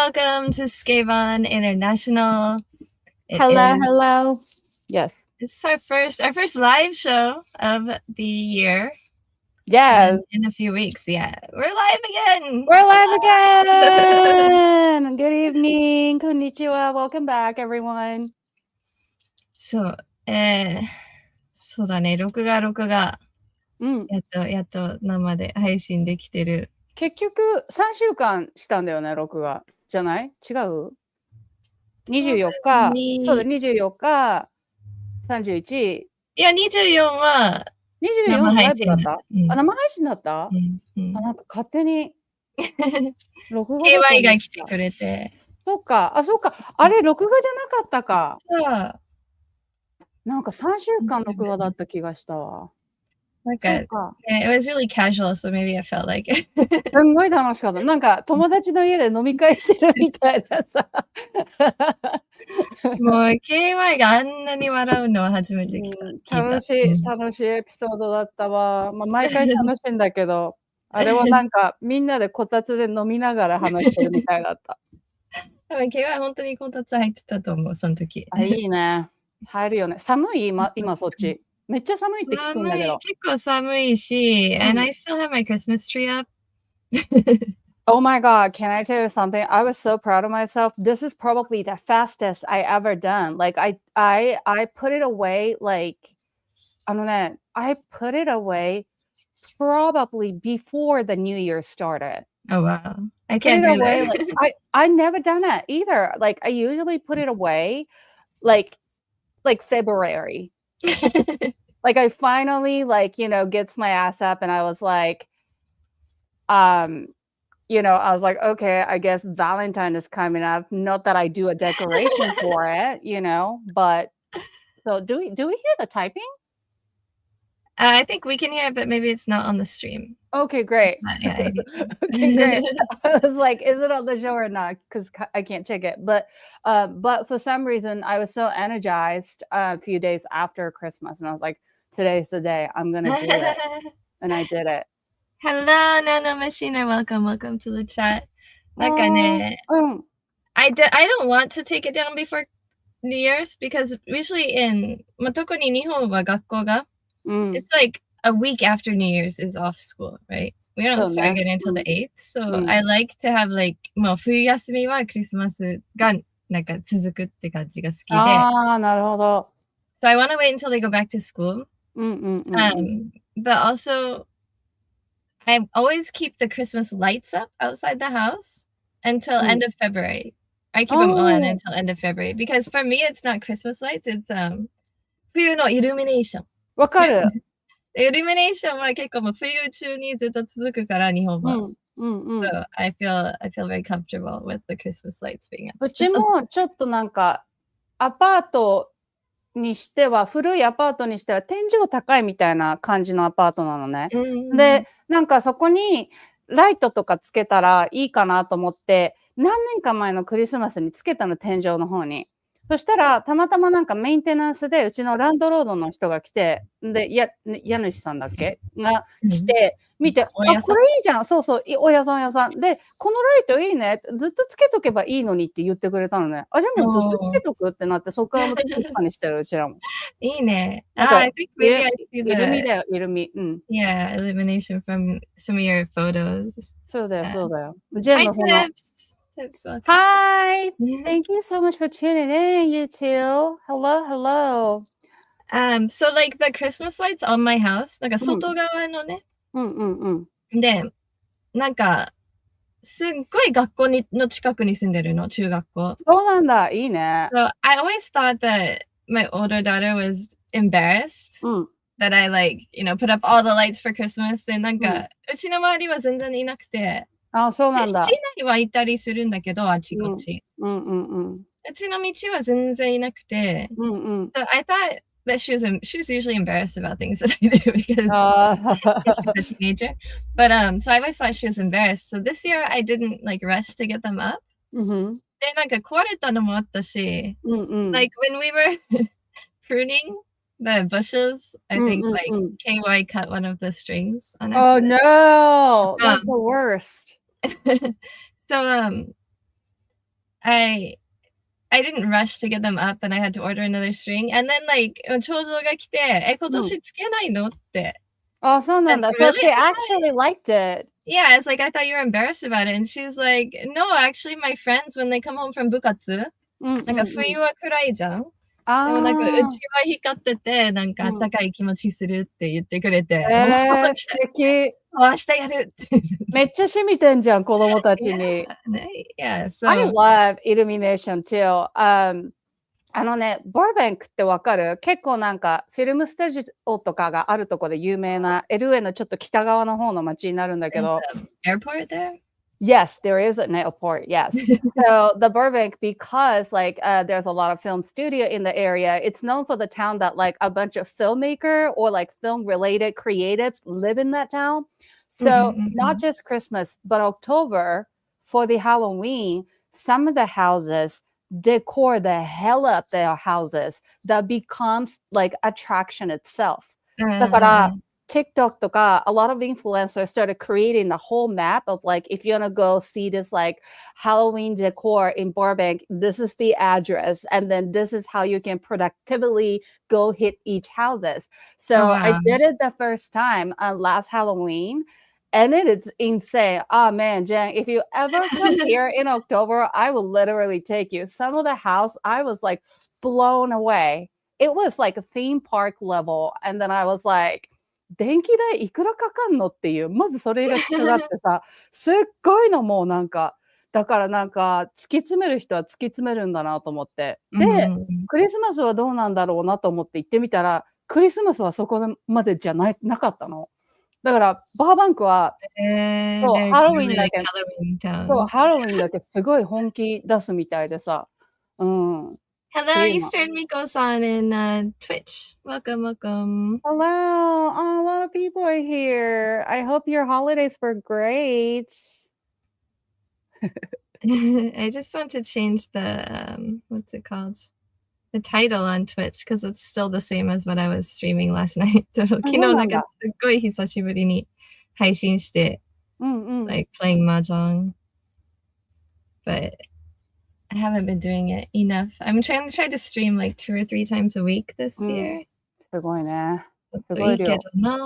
welcome to Skavan International. Hello. Yes. This is our first live show of the year. Yes. In a few weeks, yeah. We're live again. Good evening. Konnichiwa. Welcome back, everyone. そう、そうだね、録画、やっと生で配信できてる。結局3週間したんだよね、録画。じゃない？違う？ 24日。そうだ、24日、31。いや、24は24ライブだった？あ、生配信だった？あ、なんか勝手に録画 KY が来てくれて。そうか。あれ、録画じゃなかったか。そう。なんか3週間録画だった気がしたわ。なんか、it was really casual, so maybe I felt like it. すんごい楽しかった。なんか友達の家で飲み会してるみたいなさ。もう KY があんなに笑うのは初めて聞いた。楽しいエピソードだったわ。まあ、毎回楽しいんだけど、あれはなんかみんなでこたつで飲みながら話してるみたいだった。多分 KY 本当にこたつ入ってたと思う、その時。あ、いいね。入るよね。寒い？今そっち。めっちゃ寒いって聞くんだけど。結構寒いし、and I still have my Christmas tree up. Oh my God, can I tell you something? I was so proud of myself. This is probably the fastest I ever done. Like I put it away like, I put it away probably before the new year started. Oh wow. I can't put it away. Like, I never done it either. Like I usually put it away like February. Like I finally gets my ass up and I was like, I was like, okay, I guess Valentine is coming up. Not that I do a decoration for it, but so do we hear the typing? I think we can hear it, but maybe it's not on the stream. Okay, great. Yeah, okay, great. I was like, is it on the show or not? Because I can't check it. But for some reason, I was so energized a few days after Christmas, and I was like, today's the day. I'm gonna do it, and I did it. Hello, Nano Machina. Welcome to the chat. I don't want to take it down before New Year's because usually 特に日本は学校がit's like a week after New Year's is off school, right? We don't start again until the 8th. So I like to have like もう冬休みはクリスマスがなんか続くって感じが好きで。ああ、なるほど。So I want to wait until they go back to school. But also I always keep the Christmas lights up outside the house until end of February. I keep them on until end of February because for me it's not Christmas lights, it's 冬のイルミネーション。わかる。イルミネーションは結構もう冬中にずっと続くから日本は。So I feel very comfortable with the Christmas lights being up. うちもちょっとなんかアパートにしては古いアパートにしては天井高いみたいな感じのアパートなのね。で、なんかそこにライトとかつけたらいいかなと思って何年か前のクリスマスにつけたの天井の方に。そしたら、たまたまなんかメンテナンスで、うちのランドロードの人が来て、で、家主さんだっけが来て、見て、あ、これいいじゃん。そうそう、おやさん。で、このライトいいね。ずっとつけとけばいいのにって言ってくれたのね。あ、じゃあもうずっとつけとくってなって、そこからもつけにしてる、うちらも。いいね。I think maybe I see the イルミだよ、イルミ。Yeah, illumination from some of your photos. そうだよ。ジェンのその。Hi! Thank you so much for tuning in, you two. Hello. So like the Christmas lights on my house, なんか外側のね。で、なんか、すっごい学校の近くに住んでるの、中学校。そうなんだ、いいね。So I always thought that my older daughter was embarrassed that I put up all the lights for Christmas. で、なんか、うちの周りは全然いなくて。あ、そうなんだ。市内はいたりするんだけど、あちこち。うちの道は全然いなくて。So I thought that she was usually embarrassed about things that I do because she's a teenager. But so I always thought she was embarrassed. So this year I didn't rush to get them up. で、なんか壊れたのもあったし、like when we were pruning the bushes, I think KY cut one of the strings on Oh no, that's the worst. So I didn't rush to get them up and I had to order another string. And then like 頂上が来て、今年つけないのって。そうなんだ。So she actually liked it. Yeah, it's like I thought you were embarrassed about it. And she's like, no, actually my friends when they come home from 部活、なんか冬は暗いじゃん。でもなんかうちは光ってて、なんかあったかい気持ちするって言ってくれて。素敵。明日やるって。めっちゃ染みてんじゃん、子供たちに。Yeah, so. I love illumination too. バーベンクってわかる？結構なんかフィルムスタジオとかがあるとこで有名な LA のちょっと北側の方の街になるんだけど。Airport there? Yes, there is an airport. Yes. So the Burbank, because like there's a lot of film studio in the area, it's known for the town that like a bunch of filmmaker or like film related creatives live in that town. So not just Christmas, but October for the Halloween, some of the houses decor the hell up their houses that becomes like attraction itself. だからTikTok とか a lot of influencers started creating the whole map of like if you want to go see this like Halloween decor in Burbank, this is the address and then this is how you can productively go hit each houses. So I did it the first time last Halloween and it is insane. Oh man, Jen, if you ever come here in October, I will literally take you. Some of the house, I was like blown away. It was like a theme park level and then I was like電気代いくらかかんのっていう。まずそれが聞かってさ、すっごいのもうなんか、だからなんか突き詰める人は突き詰めるんだなと思って。で、クリスマスはどうなんだろうなと思って行ってみたら、クリスマスはそこまでじゃなかったの。だからバーバンクは、そうハロウィンだけ、そうハロウィンだけすごい本気出すみたいでさ。Hello, Eastern Miko-san in Twitch. Welcome. Hello. Oh, a lot of people are here. I hope your holidays were great. I just want to change the, what's it called? The title on Twitch because it's still the same as what I was streaming last night. 昨日なんかすっごい久しぶりに配信して、like playing mahjong. But I haven't been doing it enough. I'm trying to stream like 2 or 3 times a week this year. すごいね。すごいけどな。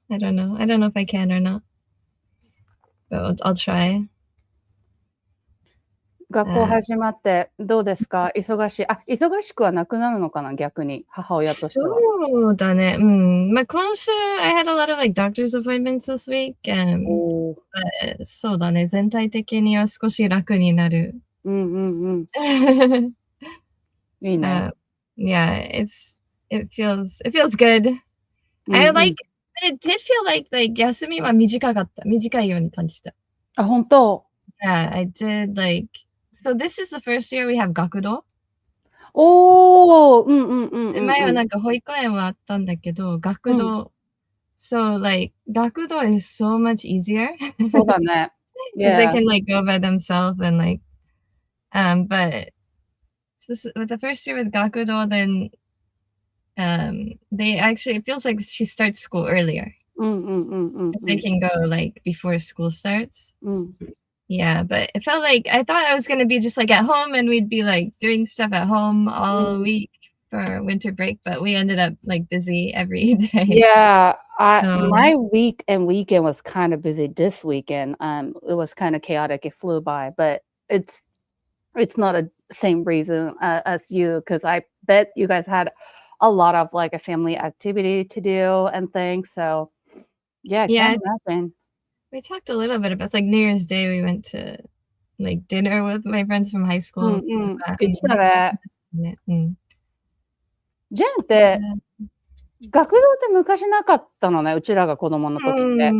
I don't know. I don't know if I can or not. But I'll try. 学校始まってどうですか？忙しい。忙しくはなくなるのかな逆に母親としては。そうだね。まあ今週 I had a lot of like doctor's appointments this week. そうだね。全体的には少し楽になる。いいね。Yeah, it feels good. I like it did feel like 休みは短いように感じた。本当？ Yeah, I did like so this is the first year we have 学童。前はなんか保育園はあったんだけど、学童。So like 学童 is so much easier. そうだね。Because they can like go by themselves and like but so with the first year with Gakudo, then they actually, it feels like she starts school earlier. They can go like before school starts. Yeah, but it felt like I thought I was gonna be just like at home and we'd be like doing stuff at home all week for winter break, but we ended up like busy every day. Yeah, my week and weekend was kind of busy this weekend. It was kind of chaotic. It flew by, but it's not a same reason as you, because I bet you guys had a lot of like a family activity to do and things. So yeah, nothing. We talked a little bit about like New Year's Day. We went to like dinner with my friends from high school. 言ってたね。ジェンって学童って昔なかったのね、うちらが子供の時って。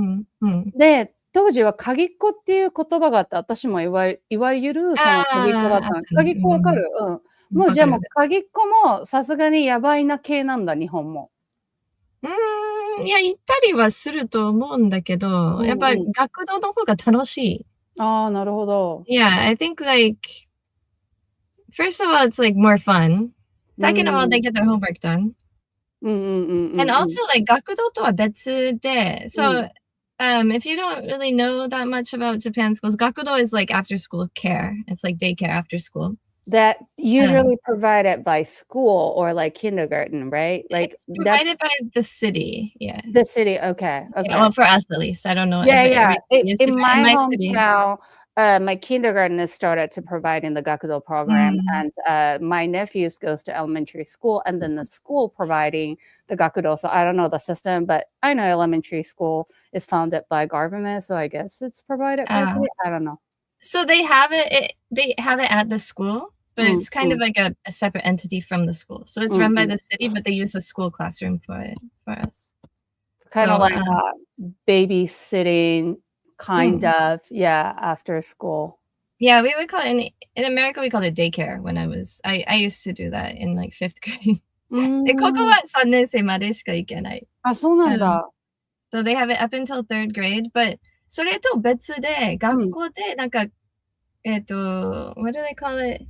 で、当時は鍵っ子っていう言葉があって、私もいわゆるその鍵っ子だったの。鍵っ子わかる？もうじゃあもう鍵っ子もさすがにやばいな系なんだ、日本も。いや、行ったりはすると思うんだけど、やっぱり学童の方が楽しい。なるほど。Yeah, I think like, first of all, it's like more fun. Second of all, they get their homework done. And also like 学童とは別で、so If you don't really know that much about Japan schools, gakudo is like after school care. It's like daycare after school. That usually provided by school or like kindergarten, right? Like it's provided by the city. Yeah. The city. Okay. Okay. Yeah, well, for us at least. I don't know. Yeah. In my city. hometown, my kindergarten has started to provide in the gakudo program, and my nephews goes to elementary school, and then the school providing the gakudo. So I don't know the system, but I know elementary school is funded by government, so I guess it's provided by city. I don't know. So they have it. They have it at the school, but it's kind of like a separate entity from the school. So it's run by the city, but they use a school classroom for it for us. Kind of like babysitting. Kind of, yeah, after school. Yeah, we would call it in America. We called it daycare when I used to do that in like 5th grade. ここは3年生までしか行けない。あ、そうなんだ。So they have it up until 3rd grade, but それと別で学校でなんかwhat do they call it?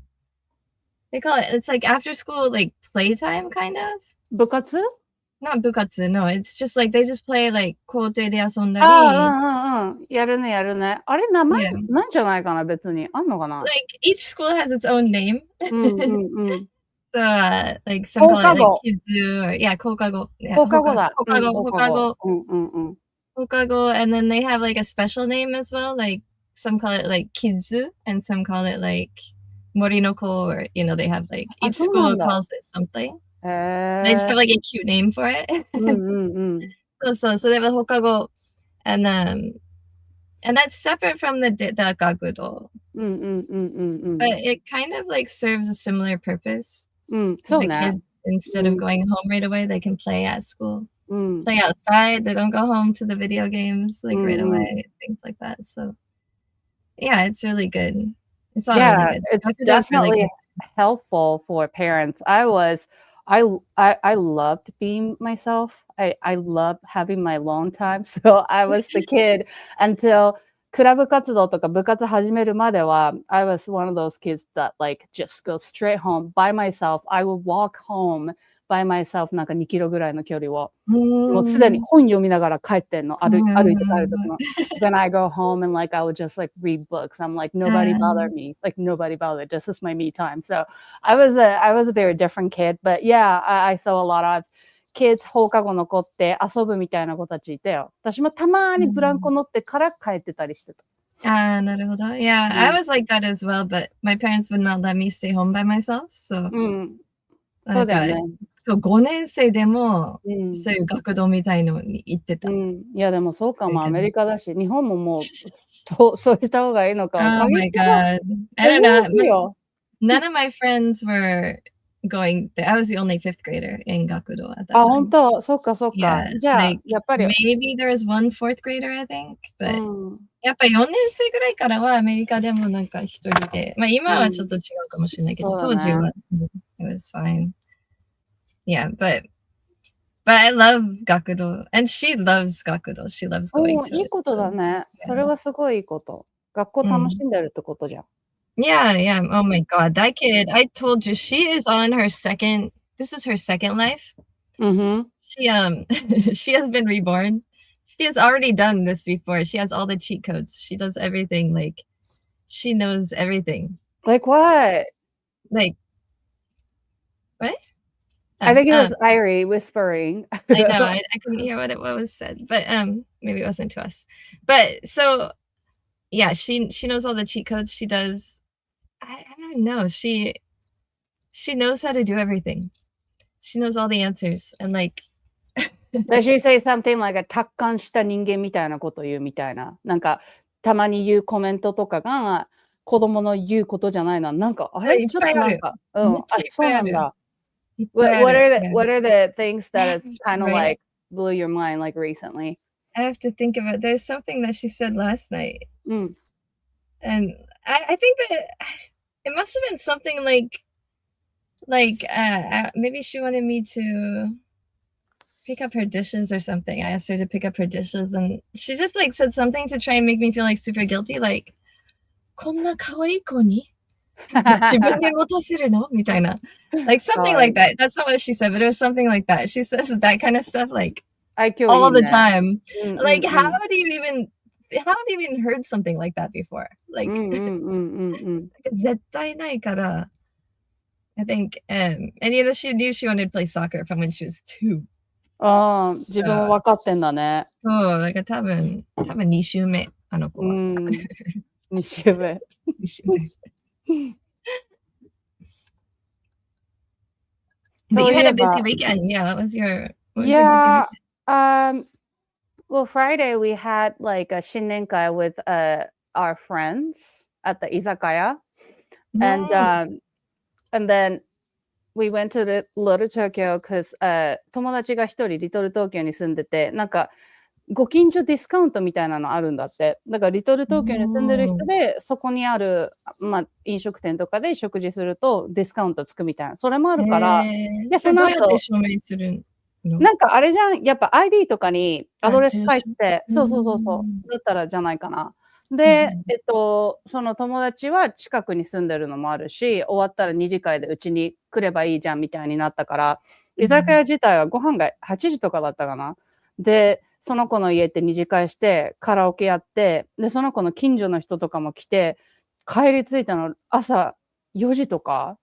They call it it's like after school like playtime kind of. 部活？Not 部活 no, it's just like they just play like 校庭で遊んだり。やるね。あれ、名前なんじゃないかな、別に。あんのかな？ Like each school has its own name. So like some call it like kids or yeah, 放課後。放課後だ。放課後 and then they have like a special name as well, like some call it like kids and some call it like 森の子 or you know they have like each school calls it something. They just have like a cute name for it. So they have the hokago, and that's separate from the gakudo. But it kind of like serves a similar purpose. So the kids, instead of going home right away, they can play at school, play outside. They don't go home to the video games like right away, things like that. So yeah, it's really good. It's all really good. It's definitely really helpful for parents. I loved being myself. I loved having my alone time. So I was the kid until クラブ活動とか部活始めるまでは I was one of those kids that like just go straight home by myself. I would walk home by myself なんか2キロぐらいの距離をもうすでに本読みながら帰ってんの歩いて帰るときの Then I go home and like I would just like read books. I'm like nobody bother me. Like nobody bother. This is my me time. So I was a very different kid. But yeah, I saw a lot of kids 放課後残って遊ぶみたいな子たちいたよ。私もたまにブランコ乗ってから帰ってたりしてた。なるほど。Yeah, I was like that as well, but my parents would not let me stay home by myself. So そうだよね。そう、5年生でも、そういう学童みたいのに行ってた。いや、でもそうかも、アメリカだし、日本ももう、そうした方がいいのか。Oh my god. I don't know. None of my friends were going there. I was the only 5th grader in 学童 at that time. あ、本当、そっか。じゃあ、やっぱり。Maybe there was one 4th grader, I think. But やっぱ4年生ぐらいからはアメリカでもなんか一人で、まあ今はちょっと違うかもしれないけど、当時は、it was fine. Yeah, but I love gakudo, and she loves gakudo. She loves going to it. いいことだね。それはすごいいいこと。学校楽しんでるってことじゃん。Yeah. Oh my god, that kid! I told you she is on her second. This is her second life. She has been reborn. She has already done this before. She has all the cheat codes. She does everything. Like she knows everything. Like what? Like what? I think it was Airi whispering. I know, I couldn't hear what was said, but maybe it wasn't to us. But so, yeah, she knows all the cheat codes. She does. I don't know. She knows how to do everything. She knows all the answers, and like. Does she say something like a 達観した人間みたいなこと言うみたいな、なんかたまに言うコメントとかが子供の言うことじゃないな、なんかあれちょっとなんか、そうなんだ。What are the things that is kind of like blew your mind like recently? I have to think of it. There's something that she said last night. And I think that it must have been something like maybe she wanted me to pick up her dishes or something. I asked her to pick up her dishes and she just like said something to try and make me feel like super guilty, like こんな可愛い子に自分で持たせるのみたいな. Like something like that. That's not what she said, but it was something like that. She says that kind of stuff like all the time. Like, how have you even heard something like that before? Like, 絶対ないから、I think, and she knew she wanted to play soccer from when she was 2. ああ、自分も分かってんだね。そう、だから多分2週目、あの子は。2週目。2週目。But you had a busy weekend. Yeah, what was your busy weekend? Well, Friday we had like a 新年会 with our friends at the izakaya, and then we went to the Little Tokyo because 友達が一人リトル東京に住んでて、なんかご近所ディスカウントみたいなのあるんだって。だからリトル東京に住んでる人で、そこにある、飲食店とかで食事するとディスカウントつくみたいな。それもあるから。それどうやって証明するの？なんかあれじゃん、やっぱ ID とかにアドレス書いて、そう。だったらじゃないかな。で、その友達は近くに住んでるのもあるし、終わったら2次会でうちに来ればいいじゃんみたいになったから、居酒屋自体はご飯が8時とかだったかな。で、その子の家って2次会してカラオケやって、で、その子の近所の人とかも来て、帰り着いたの朝4時とか。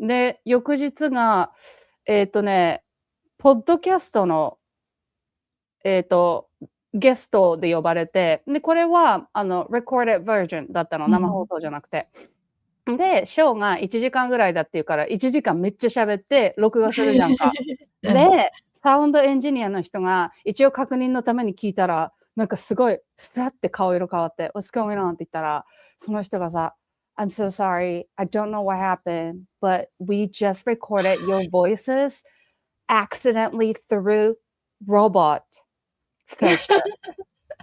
で、翌日が、ポッドキャストの、ゲストで呼ばれて、で、これは、recorded version だったの、生放送じゃなくて。で、ショーが1時間ぐらいだっていうから、1時間めっちゃ喋って、録画するじゃんか。で、サウンドエンジニアの人が一応確認のために聞いたら、なんかすごい、スタって顔色変わって、What's going on? って言ったら、その人がさ、I'm so sorry, I don't know what happened, but we just recorded your voices accidentally through robot filter.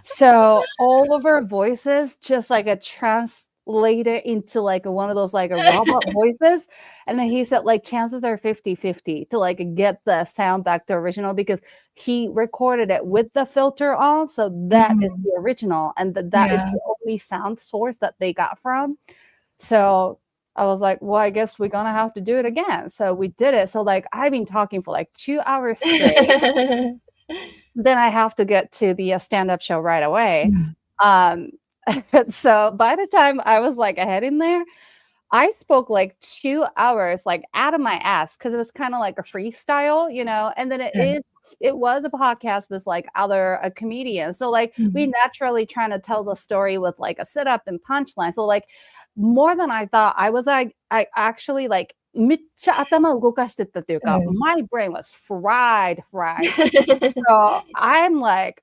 So all of our voices just like a translated into like one of those like a robot voices. And then he said like chances are 50-50 to like get the sound back to original because he recorded it with the filter on. So that is the original and that is the only sound source that they got from. So I was like, well, I guess we're gonna have to do it again. So we did it. So like I've been talking for like 2 hours straight. Then I have to get to the stand-up show right away. So by the time I was like heading there, I spoke like 2 hours like out of my ass because it was kind of like a freestyle, you know. And then it was a podcast with like other comedians. So like we naturally trying to tell the story with like a setup and punchline. So like more than I thought, I actually like めっちゃ頭動かしてったっていうか、my brain was fried. So I'm like,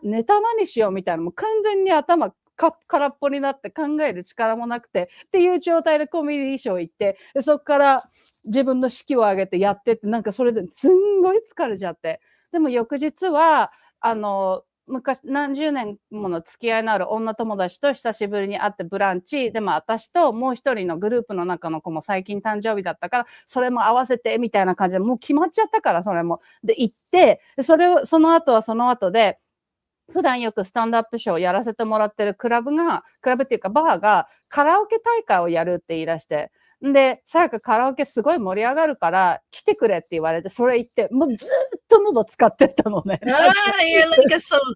ネタ何しようみたいな、もう完全に頭空っぽになって考える力もなくてっていう状態でコメディーショー行って、でそこから自分の式を上げてやってって、なんかそれですんごい疲れちゃって。でも翌日は、昔何十年もの付き合いのある女友達と久しぶりに会ってブランチでも私ともう一人のグループの中の子も最近誕生日だったからそれも合わせてみたいな感じでもう決まっちゃったからそれもで行ってその後はその後で普段よくスタンドアップショーをやらせてもらってるクラブっていうかバーがカラオケ大会をやるって言い出してで、さやかカラオケすごい盛り上がるから来てくれって言われて、それ言って、もうずっと喉使ってったのね。You're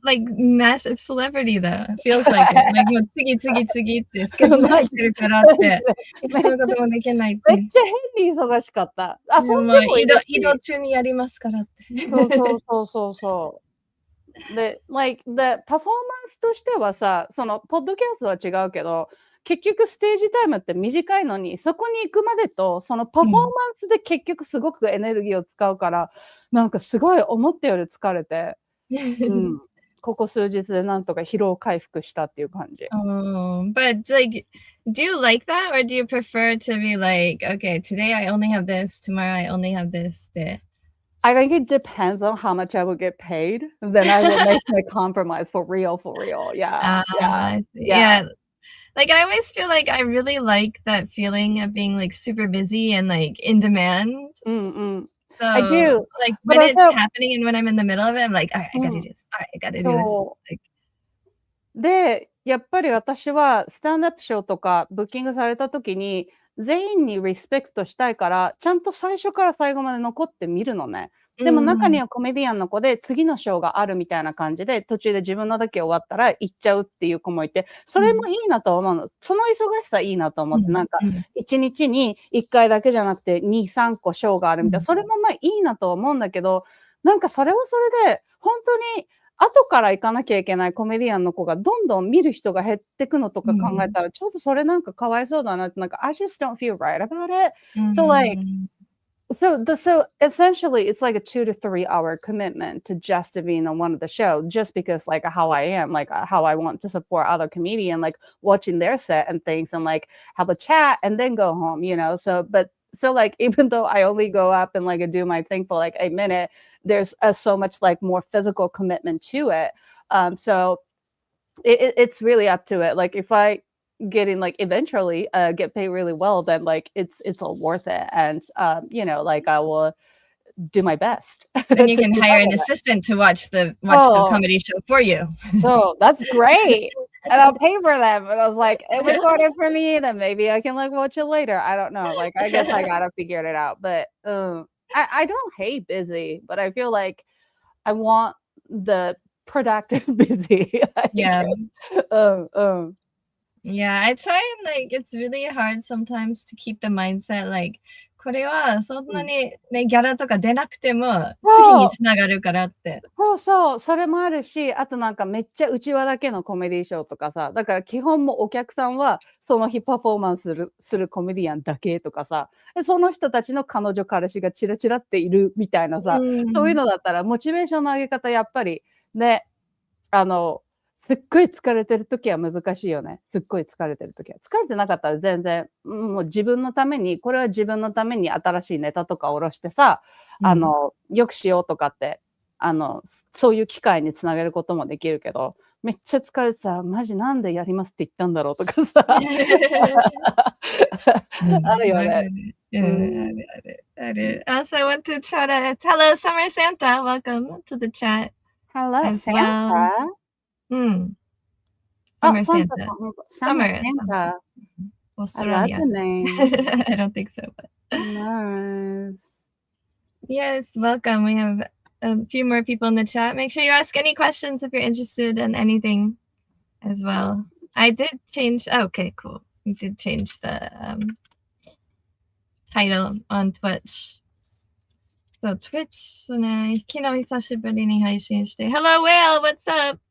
like massive celebrity though. Feels like it. Like もう次ってスケジュール入ってるからって、そのこともできないって。めっちゃ変に忙しかった。そんでも移動中にやりますからって。そう。で、like, the パフォーマンスとしてはさ、その、ポッドキャストは違うけど、結局ステージタイムって短いのにそこに行くまでとそのパフォーマンスで結局すごくエネルギーを使うから、なんかすごい思ったより疲れて、ここ数日でなんとか疲労回復したっていう感じ。But like, do you like that or do you prefer to be like, okay, today I only have this, tomorrow I only have this? I think it depends on how much I will get paid. Then I will make my compromise for real. Yeah. Like I always feel like I really like that feeling of being like super busy and like in demand. So I do. Like when it's happening and when I'm in the middle of it, I'm like, all right, I gotta do this. All right, I gotta do this. で、やっぱり私はスタンドアップショーとかブッキングされた時に全員にリスペクトしたいから、ちゃんと最初から最後まで残って見るのね。でも中にはコメディアンの子で次のショーがあるみたいな感じで、途中で自分のだけ終わったら行っちゃうっていう子もいて、それもいいなと思うの。その忙しさいいなと思って、なんか1日に1回だけじゃなくて2、3個ショーがあるみたいな、それもまあいいなと思うんだけど、なんかそれはそれで、本当に後から行かなきゃいけないコメディアンの子がどんどん見る人が減ってくのとか考えたら、ちょっとそれなんかかわいそうだなって、なんか I just don't feel right about it. So like, so essentially it's like a 2 to 3 hour commitment to just being on one of the show, just because like how I am, like how I want to support other comedian, like watching their set and things and like have a chat and then go home, you know? So like, even though I only go up and like do my thing for like a minute, there's so much like more physical commitment to it. So it's really up to it. Like if I getting like eventually get paid really well, then like it's all worth it. And you know, like I will do my best. Then you can hire an assistant to watch the comedy show for you. So that's great. And I'll pay for them. And I was like, it recorded for me, then maybe I can like watch it later. I don't know. Like I guess I gotta figure it out. But I don't hate busy, but I feel like I want the productive busy. Yeah. Yeah, I try and like it's really hard sometimes to keep the mindset like これはそんなにね、ギャラとか出なくても次につながるからって。そうそう、それもあるし、あとなんかめっちゃ内輪だけのコメディーショーとかさ、だから基本もお客さんはその日パフォーマンスするコメディアンだけとかさ、その人たちの彼女彼氏がチラチラっているみたいなさ、そういうのだったらモチベーションの上げ方やっぱりね、すっごい疲れてる時は難しいよね。すっごい疲れてる時は。疲れてなかったら全然、もう自分のために、これは自分のために新しいネタとか下ろしてさ、よくしようとかって、そういう機会につなげることもできるけど、めっちゃ疲れてさ、マジなんでやりますって言ったんだろうとかさ。あるよね。ある。Also, I want to shout out, hello, Summer Santa. Welcome to the chat. Hello, Santa. Summer Santa. Summer Santa. Australia. I love the name. I don't think so, but nice. Yes, welcome. We have a few more people in the chat. Make sure you ask any questions if you're interested in anything as well. I did change. Okay, cool. We did change the title on Twitch. So Twitch ね、昨日久しぶりに配信して。Hello, Whale. What's up?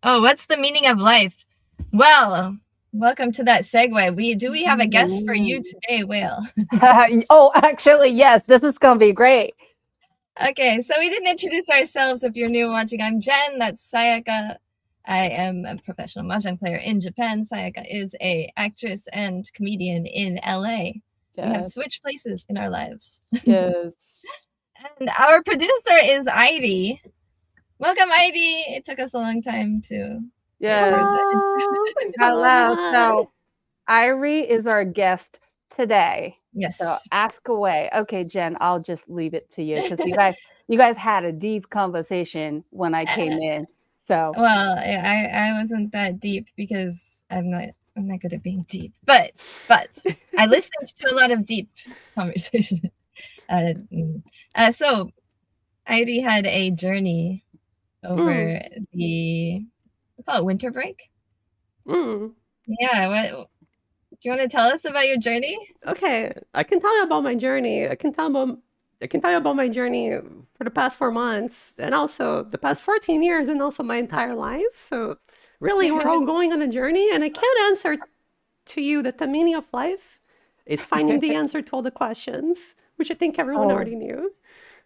Oh, what's the meaning of life? Well, welcome to that segue. We have a guest for you today, Whale? Oh, actually, yes. This is gonna be great. Okay, so we didn't introduce ourselves. If you're new watching, I'm Jen. That's Sayaka. I am a professional mahjong player in Japan. Sayaka is an actress and comedian in LA. Yes. We have switched places in our lives. Yes. And our producer is Airi. Welcome, Airi. It took us a long time to. Hello. So, Airi is our guest today. Yes. So ask away. Okay, Jen, I'll just leave it to you because you guys had a deep conversation when I came in. So well, I wasn't that deep because I'm not good at being deep. But I listened to a lot of deep conversation. So Airi had a journey over the winter break. Yeah, what do you want to tell us about your journey? Okay, I can tell you about my journey. I can tell you about my journey for the past 4 months and also the past 14 years and also my entire life. So really, we're all going on a journey, and I can't answer to you that the meaning of life is finding the answer to all the questions, which I think everyone already knew.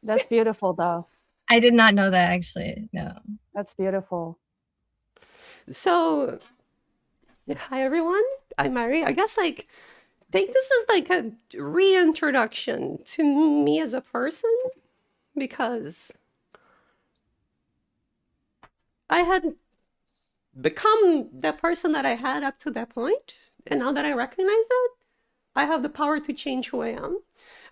That's beautiful, though. I did not know that, actually. No. That's beautiful. So, hi, everyone. I'm Airi. I guess, I think this is like a reintroduction to me as a person, because I had become the person that I had up to that point, and now that I recognize that, I have the power to change who I am.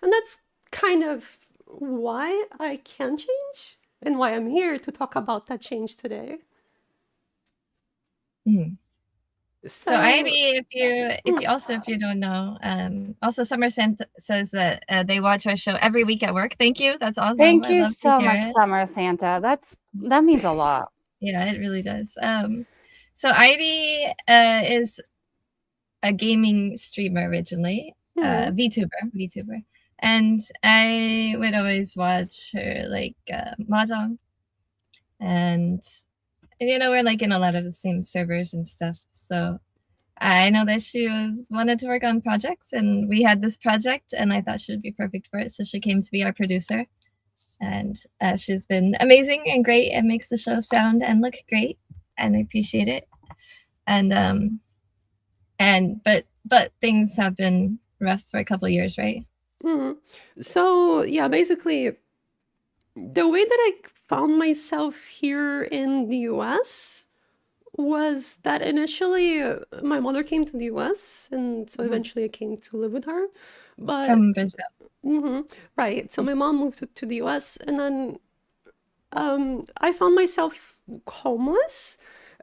And that's kind of why I can change and why I'm here to talk about that change today. So Airi, if you don't know, also Summer Santa says that they watch our show every week at work. Thank you. That's awesome. Thank you so much, Summer Santa. That means a lot. Yeah, it really does. So Airi is a gaming streamer originally, VTuber, and I would always watch her like mahjong, and we're like in a lot of the same servers and stuff. So I know that she wanted to work on projects, and we had this project, and I thought she would be perfect for it. So she came to be our producer, and she's been amazing and great, and makes the show sound and look great, and I appreciate it. But things have been rough for a couple of years, right? So yeah, basically, the way that I found myself here in the US was that initially my mother came to the US, and so eventually I came to live with her. But from Brazil. Right. So my mom moved to the US, and then I found myself homeless.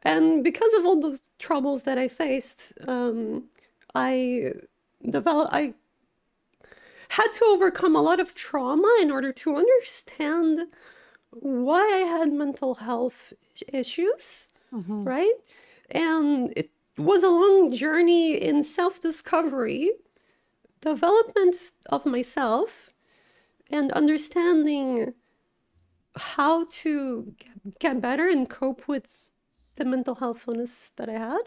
And because of all those troubles that I faced, I had to overcome a lot of trauma in order to understand why I had mental health issues, right? And it was a long journey in self-discovery, development of myself, and understanding how to get better and cope with the mental health illness that I had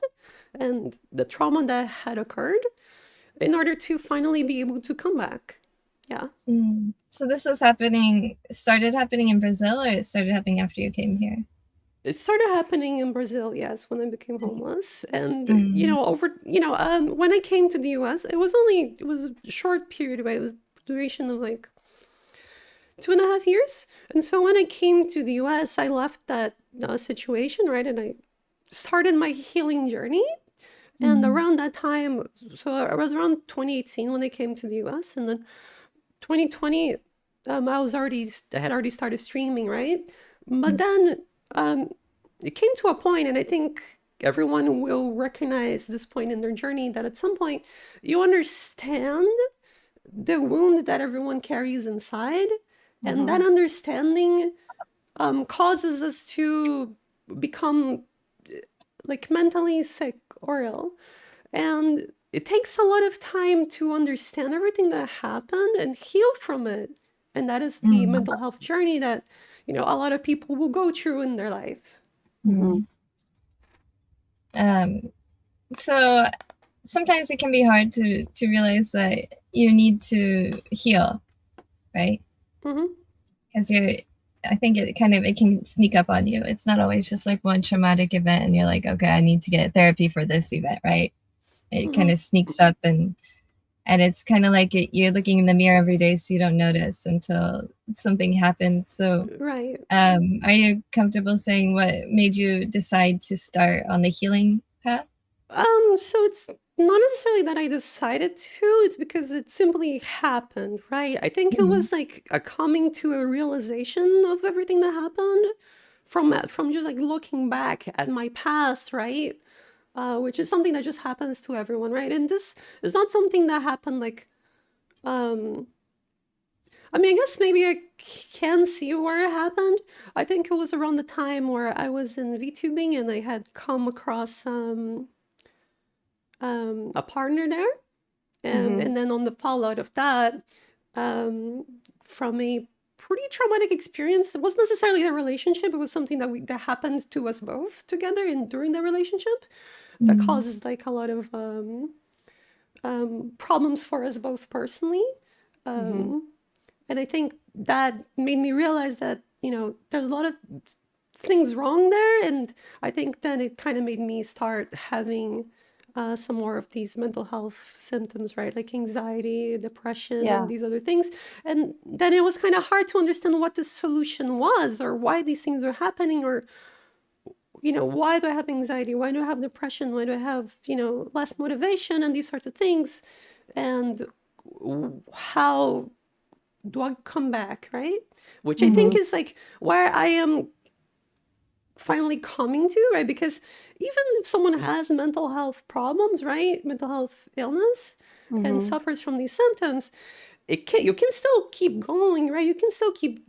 and the trauma that had occurred in order to finally be able to come back. Yeah. So this was started happening in Brazil, or it started happening after you came here? It started happening in Brazil, yes, when I became homeless. And, when I came to the US, it was a short period, right? It was duration of like 2.5 years. And so when I came to the US, I left that situation, right? And I started my healing journey. And around that time, so it was around 2018 when I came to the US, and then 2020, I had already started streaming, right? But then it came to a point, and I think everyone will recognize this point in their journey, that at some point you understand the wound that everyone carries inside, and that understanding causes us to become like mentally sick or ill. And it takes a lot of time to understand everything that happened and heal from it. And that is the mental health journey that, a lot of people will go through in their life. So sometimes it can be hard to realize that you need to heal, right? Because I think it can sneak up on you. It's not always just like one traumatic event and you're like, okay, I need to get therapy for this event, right? It kind of sneaks up, and it's kind of like you're looking in the mirror every day, so you don't notice until something happens. So, right. Are you comfortable saying what made you decide to start on the healing path? So it's not necessarily that I decided to, it's because it simply happened, right? I think it was like a coming to a realization of everything that happened from just like looking back at my past, right? Which is something that just happens to everyone, right? And this is not something that happened like, I guess maybe I can see where it happened. I think it was around the time where I was in VTubing and I had come across a partner there, and then on the fallout of that, from a pretty traumatic experience. It wasn't necessarily a relationship, it was something that happened to us both together and during the relationship that causes like a lot of problems for us both personally. And I think that made me realize that, there's a lot of things wrong there, and I think then it kind of made me start having some more of these mental health symptoms, right? Like anxiety, depression, and these other things. And then it was kind of hard to understand what the solution was, or why these things are happening, or, why do I have anxiety? Why do I have depression? Why do I have, less motivation and these sorts of things? And how do I come back, right? Which I think is like where I am finally coming to, right? Because even if someone has mental health problems, right, mental health illness, and suffers from these symptoms, you can still keep going, right? You can still keep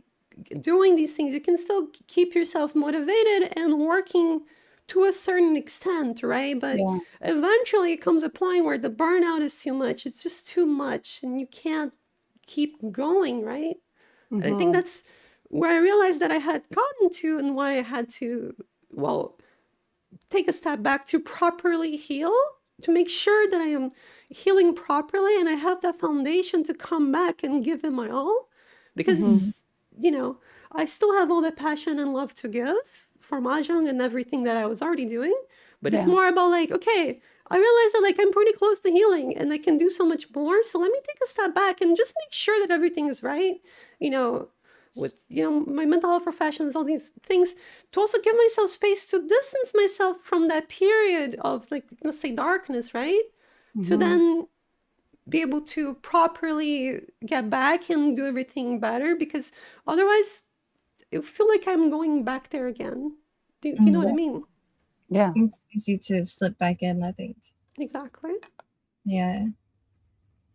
doing these things. You can still keep yourself motivated and working to a certain extent, right? But eventually it comes a point where the burnout is too much. It's just too much, and you can't keep going, right? And I think that's where I realized that I had gotten to, and why I had to, take a step back to properly heal, to make sure that I am healing properly and I have that foundation to come back and give it my all. Because, I still have all the passion and love to give for Mahjong and everything that I was already doing. But it's more about okay, I realize that I'm pretty close to healing and I can do so much more. So let me take a step back and just make sure that everything is right, with, my mental health professions, all these things, to also give myself space to distance myself from that period of let's say darkness, right? To then be able to properly get back and do everything better, because otherwise I feel like I'm going back there again. Do you know what I mean? Yeah. It's easy to slip back in, I think. Exactly. Yeah.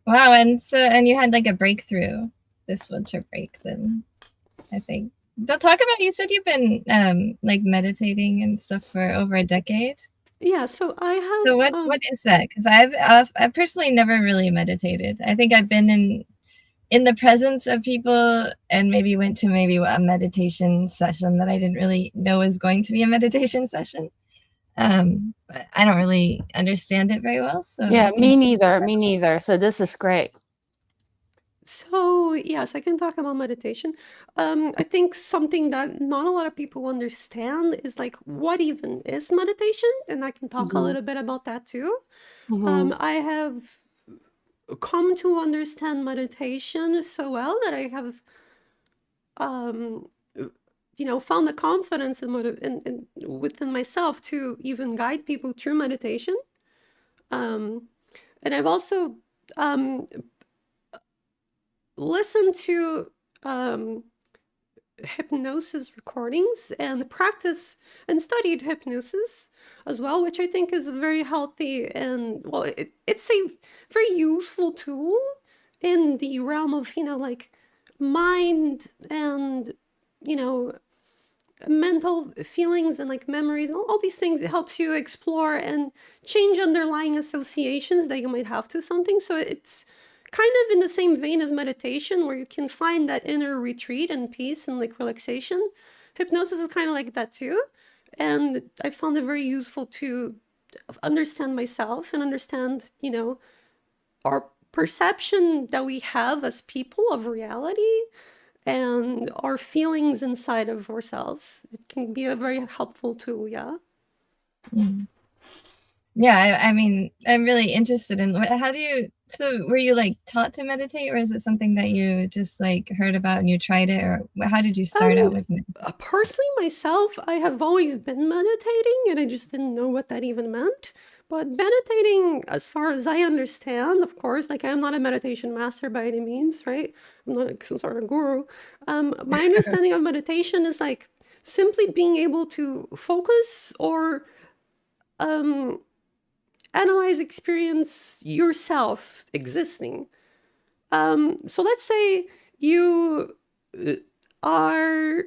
Wow, and you had a breakthrough this winter break then, I think. Talk about, you said you've been meditating and stuff for over a decade. Yeah, so I have. So what is that? Because I've personally never really meditated. I think I've been in the presence of people and maybe went to a meditation session that I didn't really know was going to be a meditation session. But I don't really understand it very well. So yeah, me neither. So this is great. So yes, I can talk about meditation. I think something that not a lot of people understand is what even is meditation, and I can talk a little bit about that too. I have come to understand meditation so well that I have, found the confidence in within myself to even guide people through meditation. And I've also listened to hypnosis recordings and practice and studied hypnosis as well, which I think is very healthy and it's a very useful tool in the realm of mind and mental feelings and memories and all these things. It helps you explore and change underlying associations that you might have to something. So it's kind of in the same vein as meditation, where you can find that inner retreat and peace and relaxation. Hypnosis is kind of like that too. And I found it very useful to understand myself and understand, our perception that we have as people of reality and our feelings inside of ourselves. It can be a very helpful tool, yeah. Yeah, I mean, I'm really interested in so were you taught to meditate, or is it something that you just heard about and you tried it, or how did you start out with it? Personally, myself, I have always been meditating and I just didn't know what that even meant. But meditating, as far as I understand, of course, I'm not a meditation master by any means, right? I'm not some sort of guru. My understanding of meditation is simply being able to focus or analyze, experience yourself existing. So let's say you are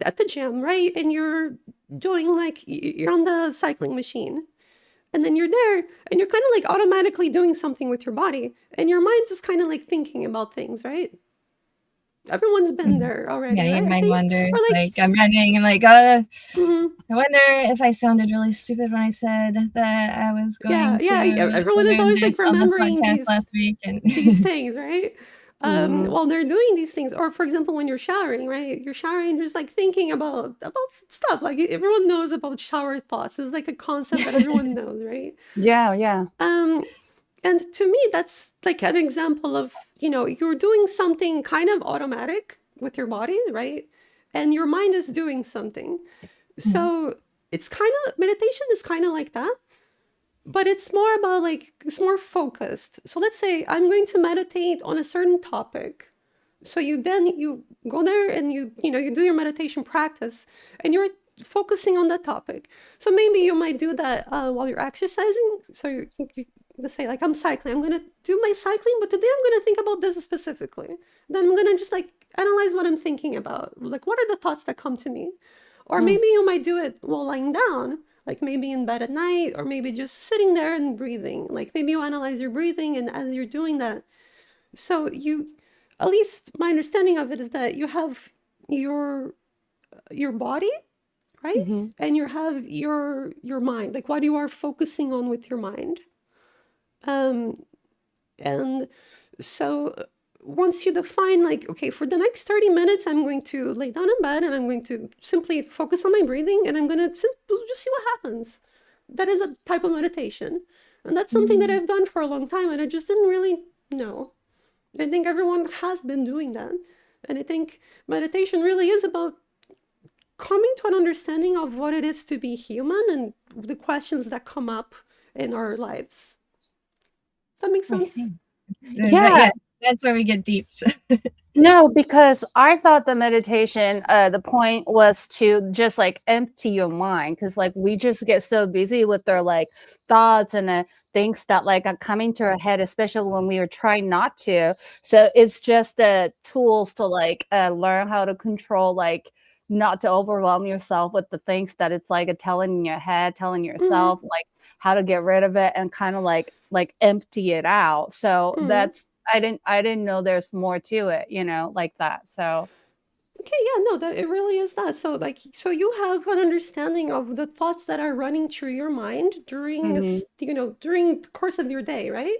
at the gym, right? And you're doing you're on the cycling machine. And then you're there and you're kind of automatically doing something with your body. And your mind's just kind of thinking about things, right? Everyone's been there already. Yeah, right? your mind wanders. I'm running and I wonder if I sounded really stupid when I said that I was going to. Yeah. Everyone is always remembering last week and these things, right? While they're doing these things, or for example, when you're showering, right? You're showering, you're just thinking about stuff. Everyone knows about shower thoughts. It's a concept that everyone knows, right? Yeah. And to me, that's an example of, you're doing something kind of automatic with your body, right? And your mind is doing something. So it's meditation is kind of like that, but it's more about it's more focused. So let's say I'm going to meditate on a certain topic. So you go there and you do your meditation practice and you're focusing on that topic. So maybe you might do that while you're exercising. So you let's say like I'm cycling. I'm gonna do my cycling, but today I'm gonna think about this specifically. Then I'm gonna just like analyze what I'm thinking about. Like what are the thoughts that come to me? Or maybe you might do it while lying down, like maybe in bed at night, or maybe just sitting there and breathing. Like maybe you analyze your breathing, and as you're doing that, so you, at least my understanding of it is that you have your body, right? Mm-hmm. And you have your mind, like what you are focusing on with your mind. And so once you define like, okay, for the next 30 minutes, I'm going to lay down in bed and I'm going to simply focus on my breathing and I'm going to just see what happens. That is a type of meditation. And that's something that I've done for a long time and I just didn't really know. I think everyone has been doing that. And I think meditation really is about coming to an understanding of what it is to be human and the questions that come up in our lives. Does that make sense? Yeah. That's where we get deep. No, because I thought the meditation, the point was to just like empty your mind, because like we just get so busy with our like thoughts and things that like are coming to our head, especially when we are trying not to. So it's just tools to like learn how to control, like not to overwhelm yourself with the things that it's like telling in your head, telling yourself like how to get rid of it and kind of like empty it out. So that's, I didn't know there's more to it, you know, like that. So okay, yeah, no, that it really is that. So like, so you have an understanding of the thoughts that are running through your mind during this, you know, during the course of your day, right?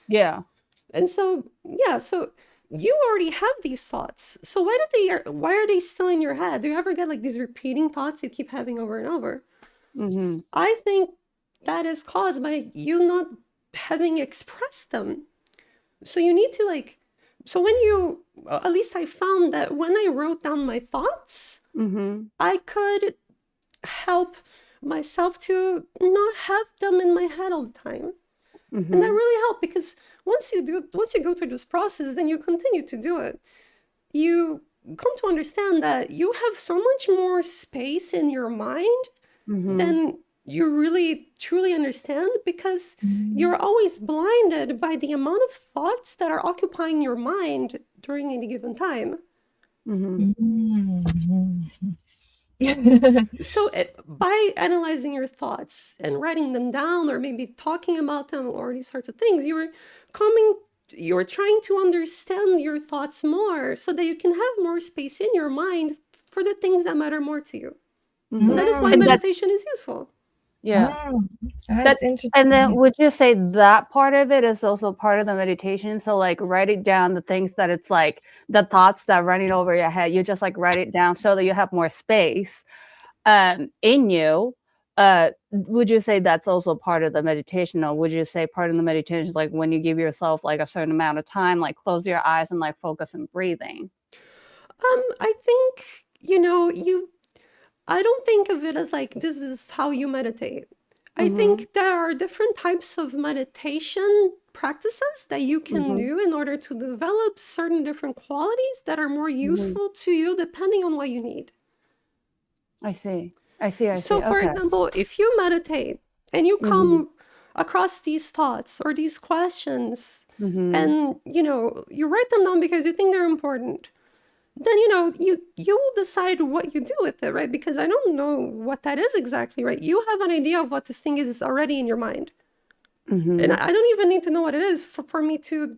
Yeah. And so yeah, so you already have these thoughts. So why are they still in your head? Do you ever get like these repeating thoughts you keep having over and over? I think that is caused by you not having expressed them. So you need to like, so when you, at least I found that when I wrote down my thoughts, I could help myself to not have them in my head all the time. And that really helped because once you go through this process, then you continue to do it. You come to understand that you have so much more space in your mind than you really truly understand, because you're always blinded by the amount of thoughts that are occupying your mind during any given time. So by analyzing your thoughts and writing them down or maybe talking about them or these sorts of things, you're trying to understand your thoughts more so that you can have more space in your mind for the things that matter more to you. And that is why meditation is useful. Yeah. That's interesting. And then would you say that part of it is also part of the meditation? So like writing down the things that it's like the thoughts that are running over your head, you just like write it down so that you have more space in you. Would you say that's also part of the meditation, or would you say part of the meditation is like when you give yourself like a certain amount of time, like close your eyes and like focus on breathing? I think, you know, I don't think of it as like this is how you meditate. I think there are different types of meditation practices that you can do in order to develop certain different qualities that are more useful to you depending on what you need. I see. So for example, if you meditate and you come across these thoughts or these questions and, you know, you write them down because you think they're important, then, you know, you will decide what you do with it, right? Because I don't know what that is exactly, right? You have an idea of what this thing is already in your mind. And I don't even need to know what it is for me to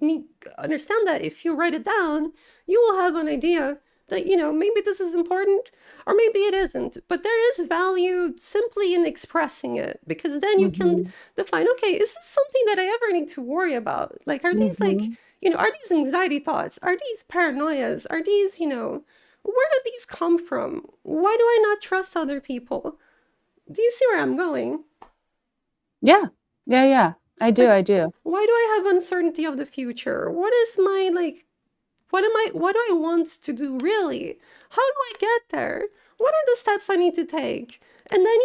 understand that if you write it down, you will have an idea that, you know, maybe this is important or maybe it isn't. But there is value simply in expressing it, because then you can define, okay, is this something that I ever need to worry about? Like, are these like, you know, are these anxiety thoughts? Are these paranoias? Are these, you know, where do these come from? Why do I not trust other people? Do you see where I'm going? Yeah. I do. Why do I have uncertainty of the future? What is my, like, what do I want to do really? How do I get there? What are the steps I need to take? And then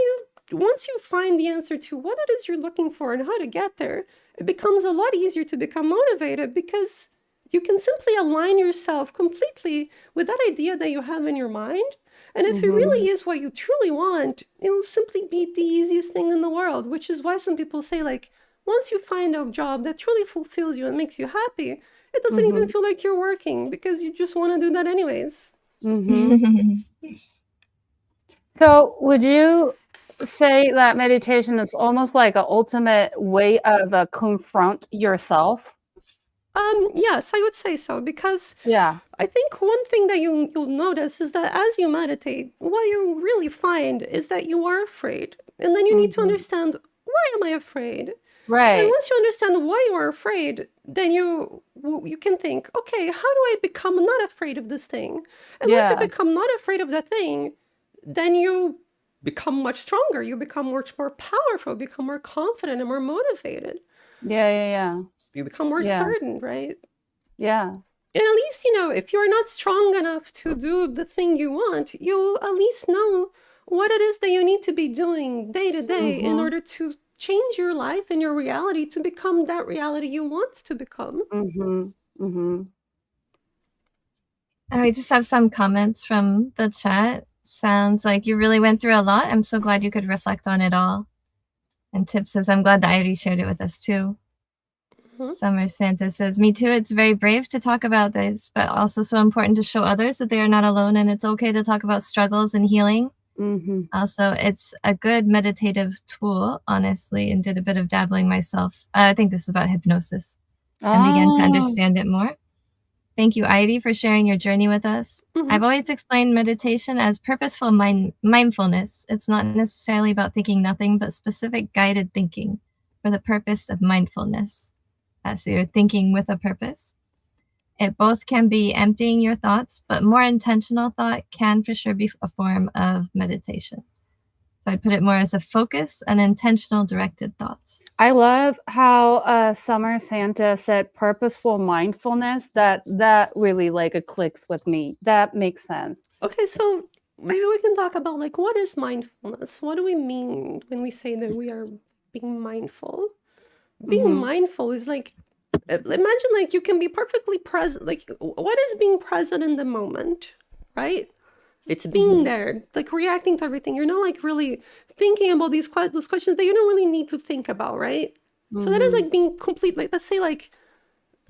once you find the answer to what it is you're looking for and how to get there, it becomes a lot easier to become motivated, because you can simply align yourself completely with that idea that you have in your mind. And if it really is what you truly want, it will simply be the easiest thing in the world, which is why some people say, like, once you find a job that truly fulfills you and makes you happy, it doesn't even feel like you're working because you just want to do that anyways. So would you say that meditation is almost like an ultimate way of confront yourself? Yes, I would say so, because Yeah. I think one thing that you'll notice is that as you meditate, what you really find is that you are afraid. And then you need to understand, why am I afraid? And Right. once you understand why you are afraid, then you can think, okay, how do I become not afraid of this thing? And once you Yeah. become not afraid of that thing, then you become much stronger. You become much more powerful, become more confident and more motivated. Yeah. You become more Yeah. certain, right? Yeah. And at least, if you're not strong enough to do the thing you want, you'll at least know what it is that you need to be doing day to day in order to change your life and your reality to become that reality you want to become. I just have some comments from the chat. Sounds like you really went through a lot. I'm so glad you could reflect on it all. And Tip says, I'm glad that Airi shared it with us too. Summer Santa says, me too. It's very brave to talk about this, but also so important to show others that they are not alone, and it's okay to talk about struggles and healing. Also, it's a good meditative tool, honestly, and did a bit of dabbling myself. I think this is about hypnosis and began to understand it more. Thank you, Airi, for sharing your journey with us. I've always explained meditation as purposeful mindfulness. It's not necessarily about thinking nothing, but specific guided thinking for the purpose of mindfulness. So you're thinking with a purpose. It both can be emptying your thoughts, but more intentional thought can for sure be a form of meditation. So I'd put it more as a focus and intentional directed thoughts. I love how Summer Santa said purposeful mindfulness. That really clicked with me. That makes sense. Okay, so maybe we can talk about what is mindfulness? What do we mean when we say that we are being mindful? Being mindful is imagine you can be perfectly present. What is being present in the moment, right? It's being there, reacting to everything. You're not really thinking about those questions that you don't really need to think about, right? So that is being complete. Let's say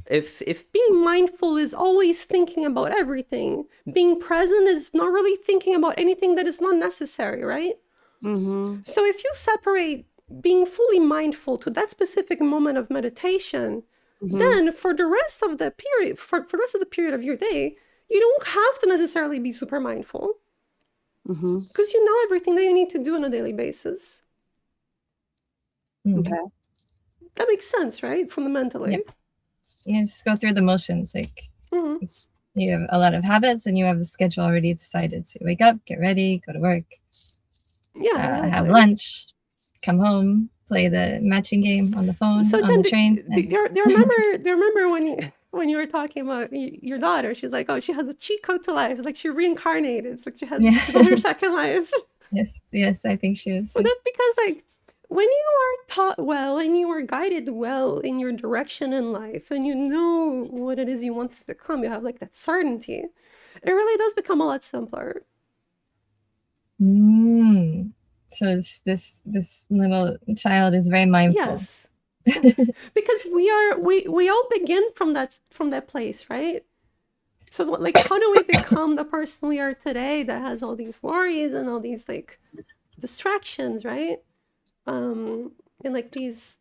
if being mindful is always thinking about everything, being present is not really thinking about anything that is not necessary, right? So if you separate being fully mindful to that specific moment of meditation, then for the rest of the period, for the rest of the period of your day, you don't have to necessarily be super mindful because you know everything that you need to do on a daily basis. Okay. That makes sense, right? Fundamentally. Yep. You just go through the motions. You have a lot of habits and you have the schedule already decided. So you wake up, get ready, go to work, have lunch, come home, play the matching game on the phone, so on Jen, the train. Do you remember when you were talking about your daughter? She's like, oh, she has a cheat code to life. It's like she reincarnated. It's like she has her second life. Yes, I think she is. Well, that's because when you are taught well and you are guided well in your direction in life and you know what it is you want to become, you have that certainty. It really does become a lot simpler. So it's this little child is very mindful. Yes. Because we all begin from that place, right? So how do we become the person we are today that has all these worries and all these distractions, right? And these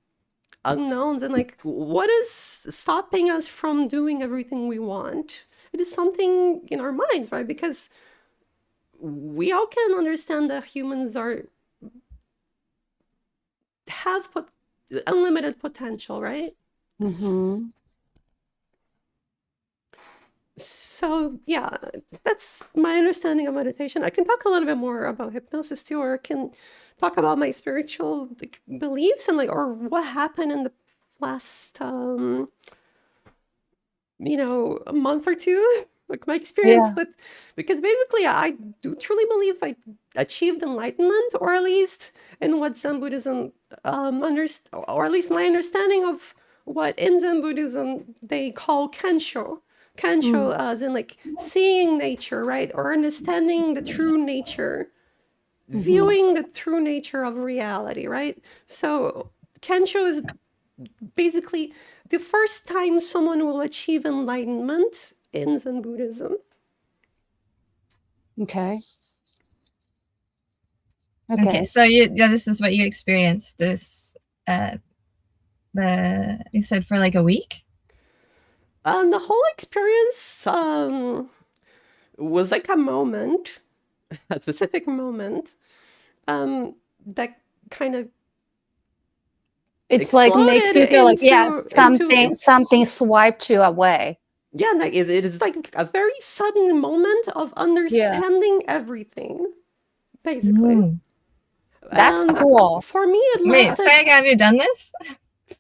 unknowns and what is stopping us from doing everything we want? It is something in our minds, right? Because we all can understand that humans have unlimited potential, right? So yeah, that's my understanding of meditation. I can talk a little bit more about hypnosis too, or I can talk about my spiritual beliefs and or what happened in the last a month or two, my experience with, because basically I do truly believe I achieved enlightenment, or at least in what Zen Buddhism or at least my understanding of what in Zen Buddhism they call Kensho, Kensho as in like seeing nature, right? Or understanding the true nature, viewing the true nature of reality, right? So Kensho is basically the first time someone will achieve enlightenment in Zen Buddhism. Okay. Okay, so this is what you experienced. This, you said for like a week. The whole experience was like a moment, a specific moment, that kind of it's like makes you feel like something swiped you away. Yeah, like it is like a very sudden moment of understanding everything, basically. That's cool. For me, it lasted... Wait, Sayaka, have you done this?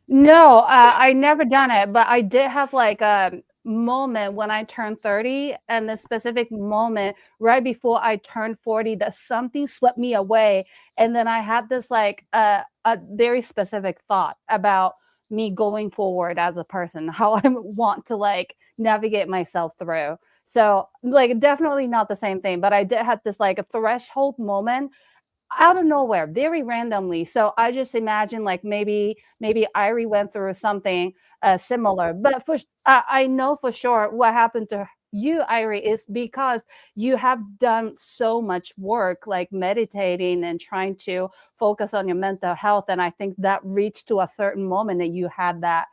No, I never done it, but I did have like a moment when I turned 30, and the specific moment right before I turned 40 that something swept me away, and then I had this like a very specific thought about me going forward as a person, how I want to like navigate myself through. So like definitely not the same thing, but I did have this like a threshold moment out of nowhere, very randomly. So I just imagine like maybe Airi went through something similar, but I know for sure what happened to you, Airi, is because you have done so much work, like meditating and trying to focus on your mental health. And I think that reached to a certain moment that you had that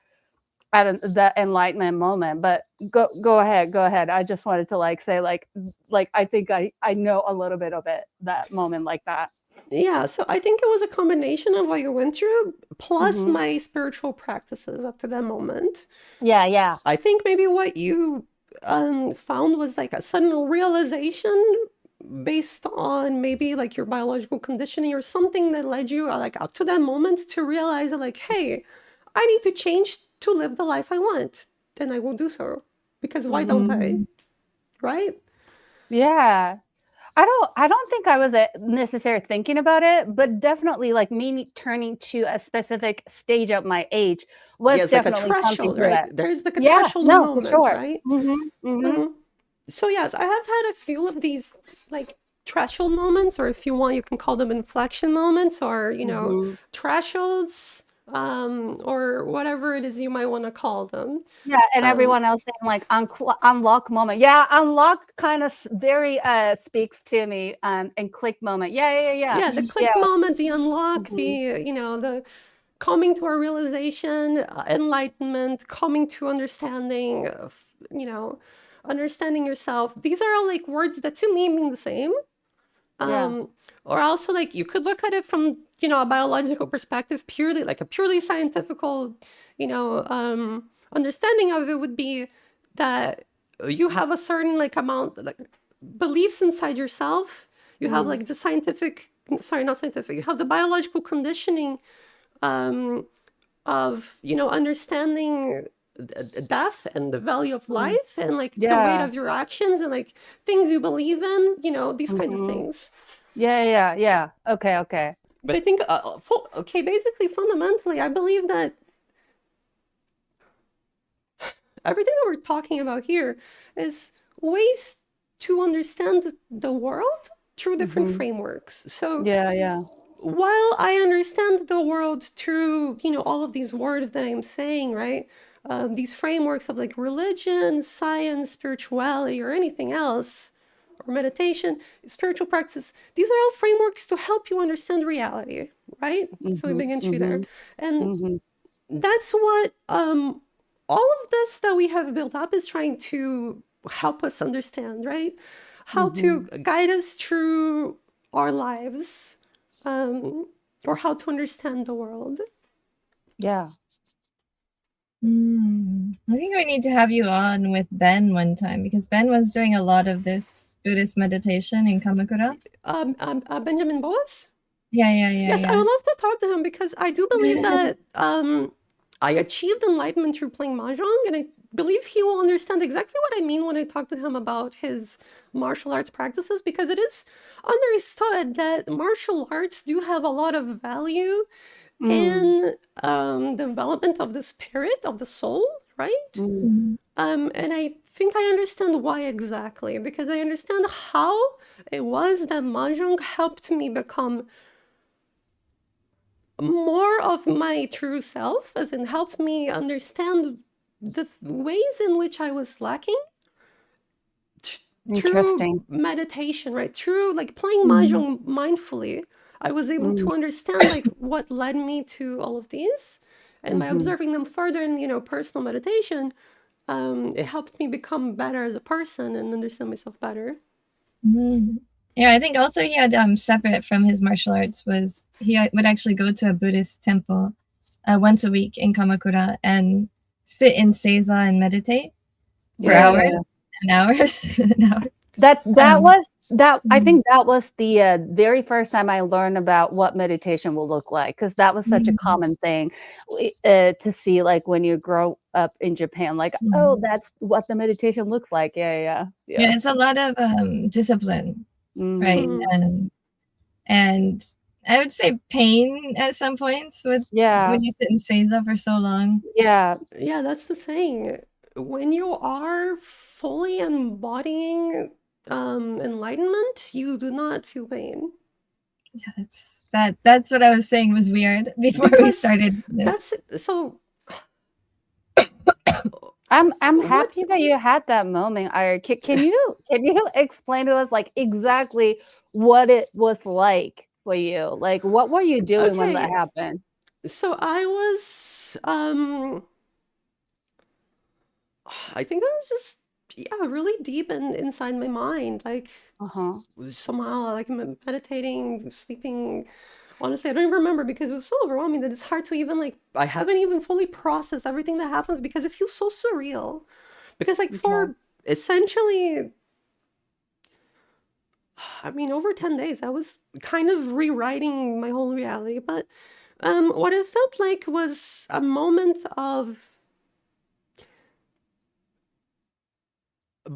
enlightenment moment. But go ahead. I just wanted to like say like I think I know a little bit of it, that moment like that. Yeah, so I think it was a combination of what you went through plus my spiritual practices up to that moment. Yeah. I think maybe what you found was like a sudden realization based on maybe like your biological conditioning or something that led you like up to that moment to realize that like, hey, I need to change to live the life I want. Then I will do so, because why don't I? Right? Yeah. I don't think I was necessarily thinking about it, but definitely like me turning to a specific stage of my age was definitely like a threshold, right? It. There's like a threshold moment, for sure. right? So yes, I have had a few of these like threshold moments, or if you want, you can call them inflection moments, or you know, thresholds, or whatever it is you might want to call them. Yeah, and everyone else saying like unlock moment. Yeah, unlock kind of very speaks to me. And click moment. Yeah. The click moment, the unlock, the you know, the coming to a realization, enlightenment, coming to understanding, you know, understanding yourself. These are all like words that to me mean the same. Or also like you could look at it from, you know, a biological perspective, purely like a purely scientific, you know, understanding of it would be that you have a certain like amount like beliefs inside yourself. You have like the scientific, sorry, not scientific, you have the biological conditioning of, you know, understanding death and the value of life and like the weight of your actions and like things you believe in, you know, these kinds of things. Yeah. Okay. But I think, basically, fundamentally, I believe that everything that we're talking about here is ways to understand the world through different frameworks. So while I understand the world through, you know, all of these words that I'm saying, right? These frameworks of like religion, science, spirituality, or anything else, or meditation, spiritual practice, these are all frameworks to help you understand reality, right? So we begin through there. And that's what all of this that we have built up is trying to help us understand, right? How to guide us through our lives, or how to understand the world. Yeah. I think we need to have you on with Ben one time, because Ben was doing a lot of this Buddhist meditation in Kamakura. Benjamin Boas? Yeah. Yes, I would love to talk to him, because I do believe that I achieved enlightenment through playing mahjong, and I believe he will understand exactly what I mean when I talk to him about his martial arts practices, because it is understood that martial arts do have a lot of value in development of the spirit, of the soul, right? And I think I understand why exactly, because I understand how it was that Mahjong helped me become more of my true self, as in helped me understand the ways in which I was lacking. True meditation, right? True, like playing Mahjong mindfully, I was able to understand like what led me to all of these. And by observing them further in, personal meditation, it helped me become better as a person and understand myself better. Yeah, I think also he had separate from his martial arts was he would actually go to a Buddhist temple once a week in Kamakura and sit in seiza and meditate for hours and hours and hours. I think that was the very first time I learned about what meditation will look like, because that was such a common thing to see, like when you grow up in Japan, like, oh, that's what the meditation looks like. Yeah, it's a lot of discipline, right? And I would say pain at some points when you sit in seiza for so long. Yeah, that's the thing. When you are fully embodying enlightenment, you do not feel pain. Yeah, that's what I was saying was weird before we started. So I'm happy that you had that moment, Airi. Can you explain to us like exactly what it was like for you? Like what were you doing when that happened? So I was I think I was just really deep inside my mind, like somehow like meditating, sleeping. Honestly, I don't even remember because it was so overwhelming that it's hard to even like I haven't even fully processed everything that happens because it feels so surreal. Because like for essentially, I mean, over 10 days, I was kind of rewriting my whole reality. But what it felt like was a moment of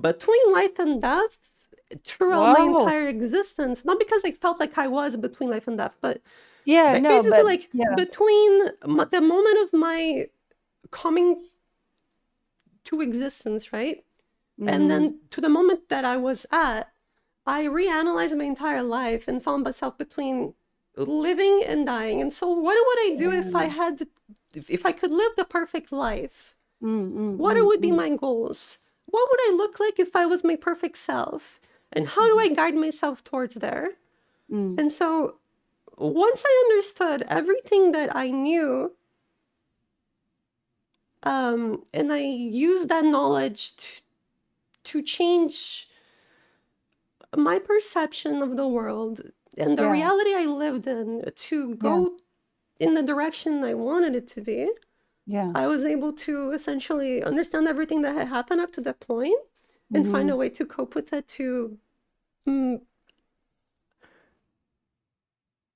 between life and death throughout my entire existence. Not because I felt like I was between life and death, but basically like between the moment of my coming to existence, right? And then to the moment that I was at, I reanalyzed my entire life and found myself between living and dying. And so what would I do if I could live the perfect life? What would be my goals? What would I look like if I was my perfect self? And how do I guide myself towards there? And so once I understood everything that I knew, and I used that knowledge to change my perception of the world and the reality I lived in to go in the direction I wanted it to be. I was able to essentially understand everything that had happened up to that point and find a way to cope with it to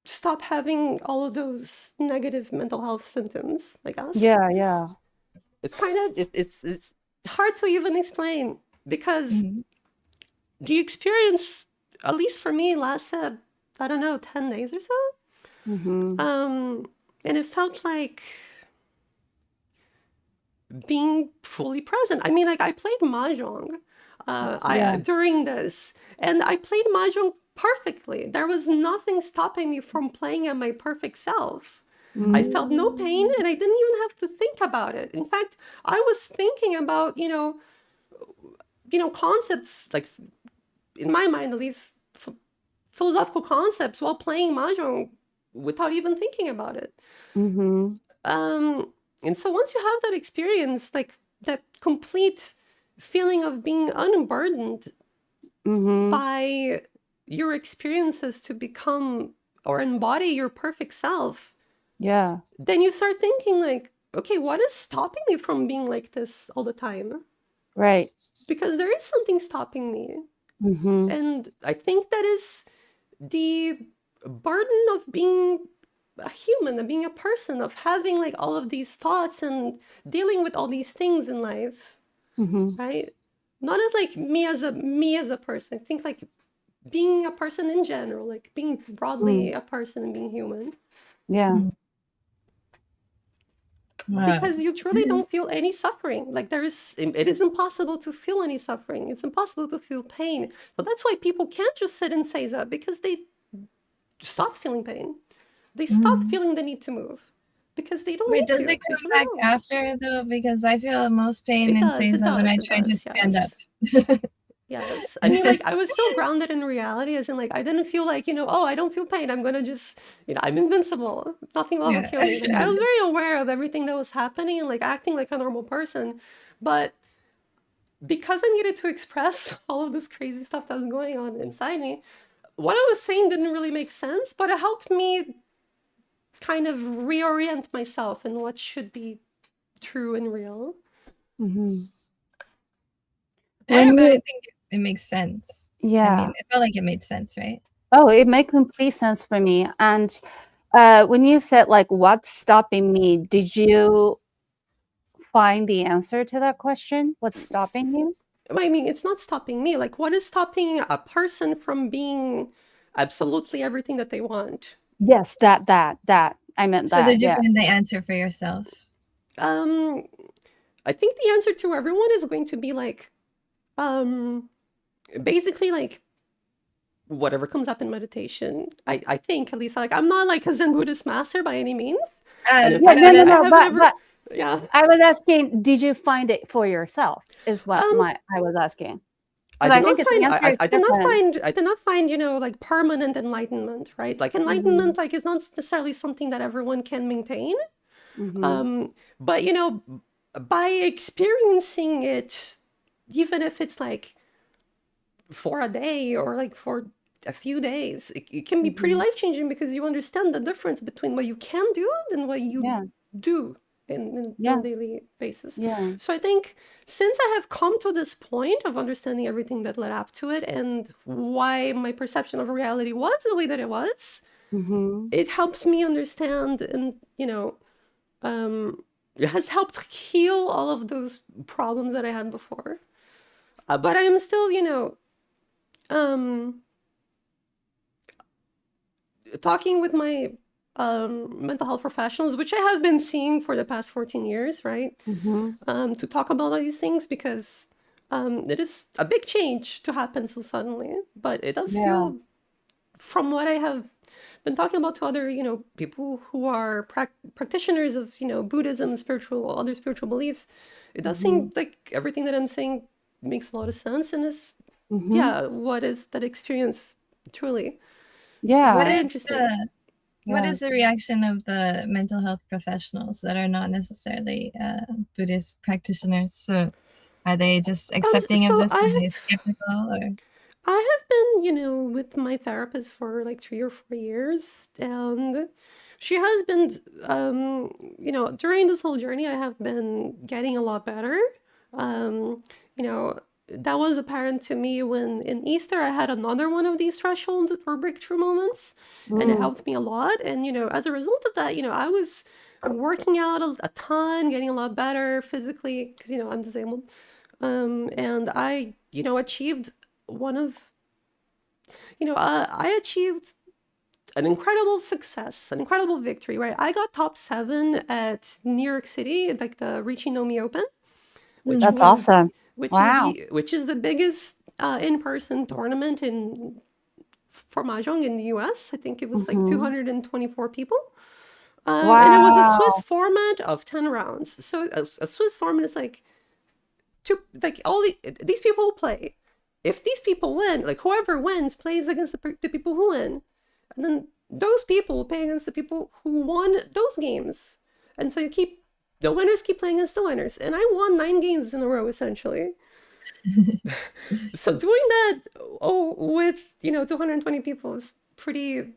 stop having all of those negative mental health symptoms, I guess. Yeah. It's kind of, it's hard to even explain because the experience, at least for me, lasted, I don't know, 10 days or so. And it felt like being fully present. I mean, like I played Mahjong during this, and I played Mahjong perfectly. There was nothing stopping me from playing at my perfect self. I felt no pain, and I didn't even have to think about it. In fact, I was thinking about, concepts, like in my mind, at least philosophical concepts while playing Mahjong without even thinking about it. And so once you have that experience, like that complete feeling of being unburdened by your experiences to become or embody your perfect self, then you start thinking like, okay, what is stopping me from being like this all the time? Right. Because there is something stopping me. And I think that is the burden of being a human and being a person, of having like all of these thoughts and dealing with all these things in life, right? Not as like me as a person. I think like being a person in general, like being broadly a person and being human. because you truly don't feel any suffering. Like it is impossible to feel any suffering. It's impossible to feel pain. So that's why people can't just sit in Seiza, because they stop feeling pain. They stop feeling the need to move because they don't Wait, need does to. it come back after though? Because I feel most pain in Seiza when I try to stand up. Yes. I mean, like, I was still grounded in reality, as in, like, I didn't feel like, oh, I don't feel pain. I'm going to just, I'm invincible. Nothing will ever kill me. Like, I was very aware of everything that was happening and, like, acting like a normal person. But because I needed to express all of this crazy stuff that was going on inside me, what I was saying didn't really make sense, but it helped me kind of reorient myself in what should be true and real. I think it makes sense. Yeah. I mean, it felt like it made sense, right? Oh, it made complete sense for me. And when you said, like, what's stopping me, did you find the answer to that question? What's stopping you? I mean, it's not stopping me. Like, what is stopping a person from being absolutely everything that they want? Yes, that. I meant that. So did you find the answer for yourself? I think the answer to everyone is going to be, like, basically, like, whatever comes up in meditation. I think, at least, like, I'm not like a Zen Buddhist master by any means. But I was asking, did you find it for yourself? Is what I was asking. I did not find, like, permanent enlightenment, right? Like, enlightenment, like, is not necessarily something that everyone can maintain. But, by experiencing it, even if it's like for a day or like for a few days, it can be pretty life-changing, because you understand the difference between what you can do and what you do on a daily basis. So I think since I have come to this point of understanding everything that led up to it and why my perception of reality was the way that it was, it helps me understand, and it has helped heal all of those problems that I had before. But I am still, talking with my mental health professionals, which I have been seeing for the past 14 years, right? To talk about all these things, because it is a big change to happen so suddenly. But it does feel, from what I have been talking about to other, people who are practitioners of, Buddhism, other spiritual beliefs, it does seem like everything that I'm saying makes a lot of sense, and is, what is that experience truly? Yeah. What is the reaction of the mental health professionals that are not necessarily Buddhist practitioners? So are they just accepting of this? Are they skeptical? Or? I have been, with my therapist for like 3 or 4 years, and she has been, during this whole journey, I have been getting a lot better. That was apparent to me when in Easter I had another one of these thresholds or breakthrough moments, and it helped me a lot. And, as a result of that, I was working out a ton, getting a lot better physically, because, I'm disabled. And I, achieved one of, I achieved an incredible success, an incredible victory, right? I got top 7 at New York City, like the Richie No Mi Open. That's awesome. Which is the biggest in-person tournament for Mahjong in the US. I think it was like 224 people. And it was a Swiss format of 10 rounds. So a Swiss format is like, these people who play. If these people win, like whoever wins plays against the people who win. And then those people will play against the people who won those games. And so the winners keep playing against the winners. And I won 9 games in a row, essentially. So doing that with 220 people is pretty,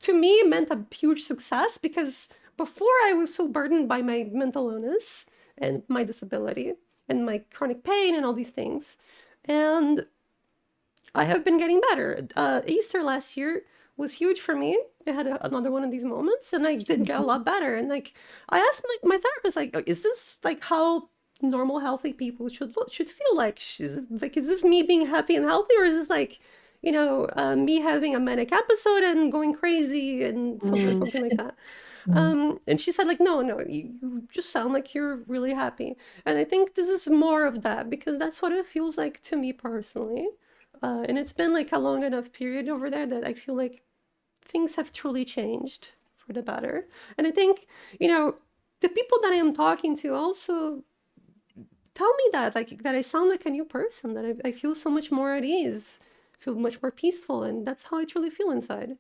to me, meant a huge success, because before I was so burdened by my mental illness and my disability and my chronic pain and all these things. And I have been getting better. Easter last year was huge for me. I had another one of these moments, and I did get a lot better. And like, I asked my therapist, like, is this like how normal, healthy people should feel like? Is this me being happy and healthy, or is this like, me having a manic episode and going crazy and something like that? And she said like, no, you just sound like you're really happy. And I think this is more of that, because that's what it feels like to me personally. And it's been like a long enough period over there that I feel like things have truly changed for the better. And I think, the people that I am talking to also tell me that, like, that I sound like a new person, that I feel so much more at ease, feel much more peaceful, and that's how I truly feel inside.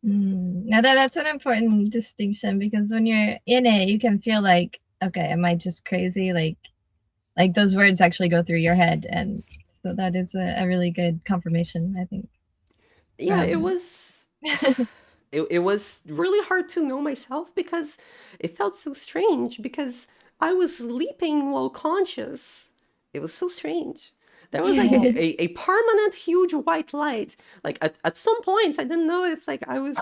Now that's an important distinction, because when you're in it, you can feel like, okay, am I just crazy? Like those words actually go through your head, and so that is a really good confirmation, I think. Yeah, it was it was really hard to know myself, because it felt so strange, because I was sleeping while conscious. It was so strange. There was like a permanent huge white light. Like at some points I didn't know if like I was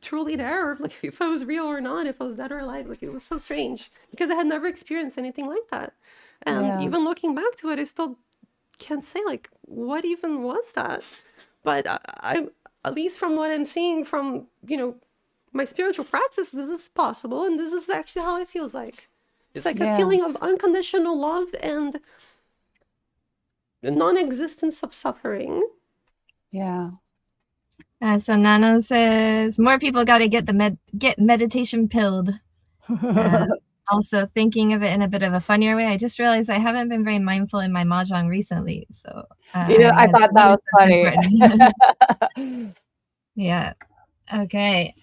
truly there, or like if I was real or not, if I was dead or alive. Like it was so strange, because I had never experienced anything like that. And even looking back to it, I still can't say like what even was that. But I at least from what I'm seeing from, my spiritual practice, this is possible, and this is actually how it feels like. It's like a feeling of unconditional love and the non-existence of suffering. Yeah. So Nano says more people got to get get meditation pilled. Also thinking of it in a bit of a funnier way. I just realized I haven't been very mindful in my mahjong recently, so I thought that was funny. Yeah. Okay.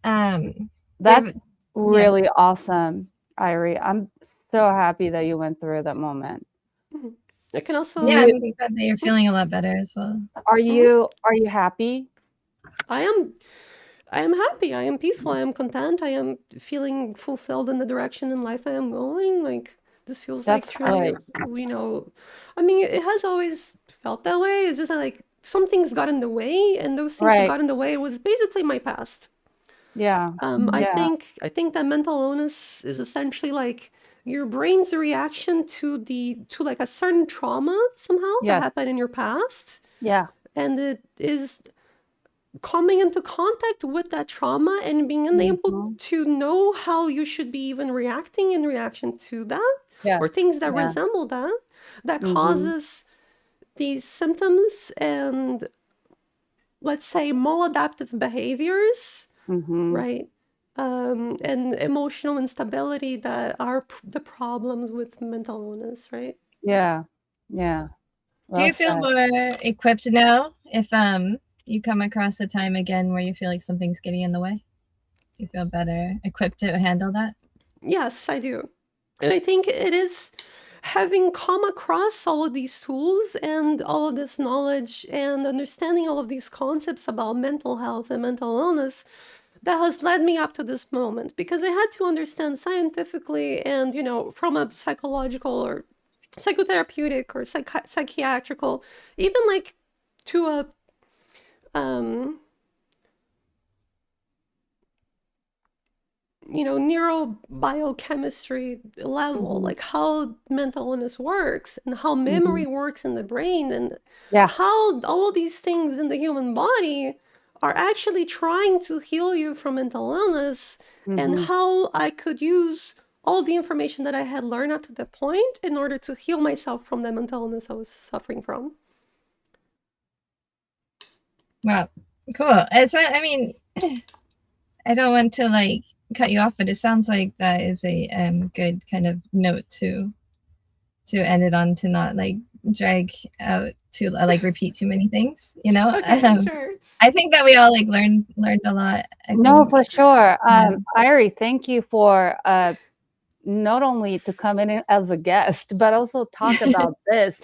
That's really awesome, Airi. I'm so happy that you went through that moment. I can also I think that you're feeling a lot better as well. Are you happy? I am happy. I am peaceful. I am content. I am feeling fulfilled in the direction in life I am going. Like this feels like truly, I mean, it has always felt that way. It's just that, like, some things got in the way, and those things that got in the way was basically my past. Yeah. I think that mental illness is essentially like your brain's reaction to like a certain trauma somehow that happened in your past. Yeah. And it is coming into contact with that trauma and being unable to know how you should be even reacting in reaction to that, or things that resemble that causes these symptoms and, let's say, maladaptive behaviors, right? And emotional instability that are the problems with mental illness, right? Yeah. Well Do you feel more equipped now if you come across a time again where you feel like something's getting in the way? You feel better equipped to handle that? Yes, I do. And I think it is having come across all of these tools and all of this knowledge and understanding all of these concepts about mental health and mental illness that has led me up to this moment, because I had to understand scientifically and, from a psychological or psychotherapeutic or psychiatrical, even like to a neurobiochemistry level, like how mental illness works and how memory works in the brain, and how all of these things in the human body are actually trying to heal you from mental illness, and how I could use all the information that I had learned up to that point in order to heal myself from the mental illness I was suffering from. Wow, cool. I mean, I don't want to like cut you off, but it sounds like that is a good kind of note to end it on, to not like drag out to like repeat too many things, Okay, sure. I think that we all like learned a lot. No, for sure. Airi, thank you for not only to come in as a guest, but also talk about this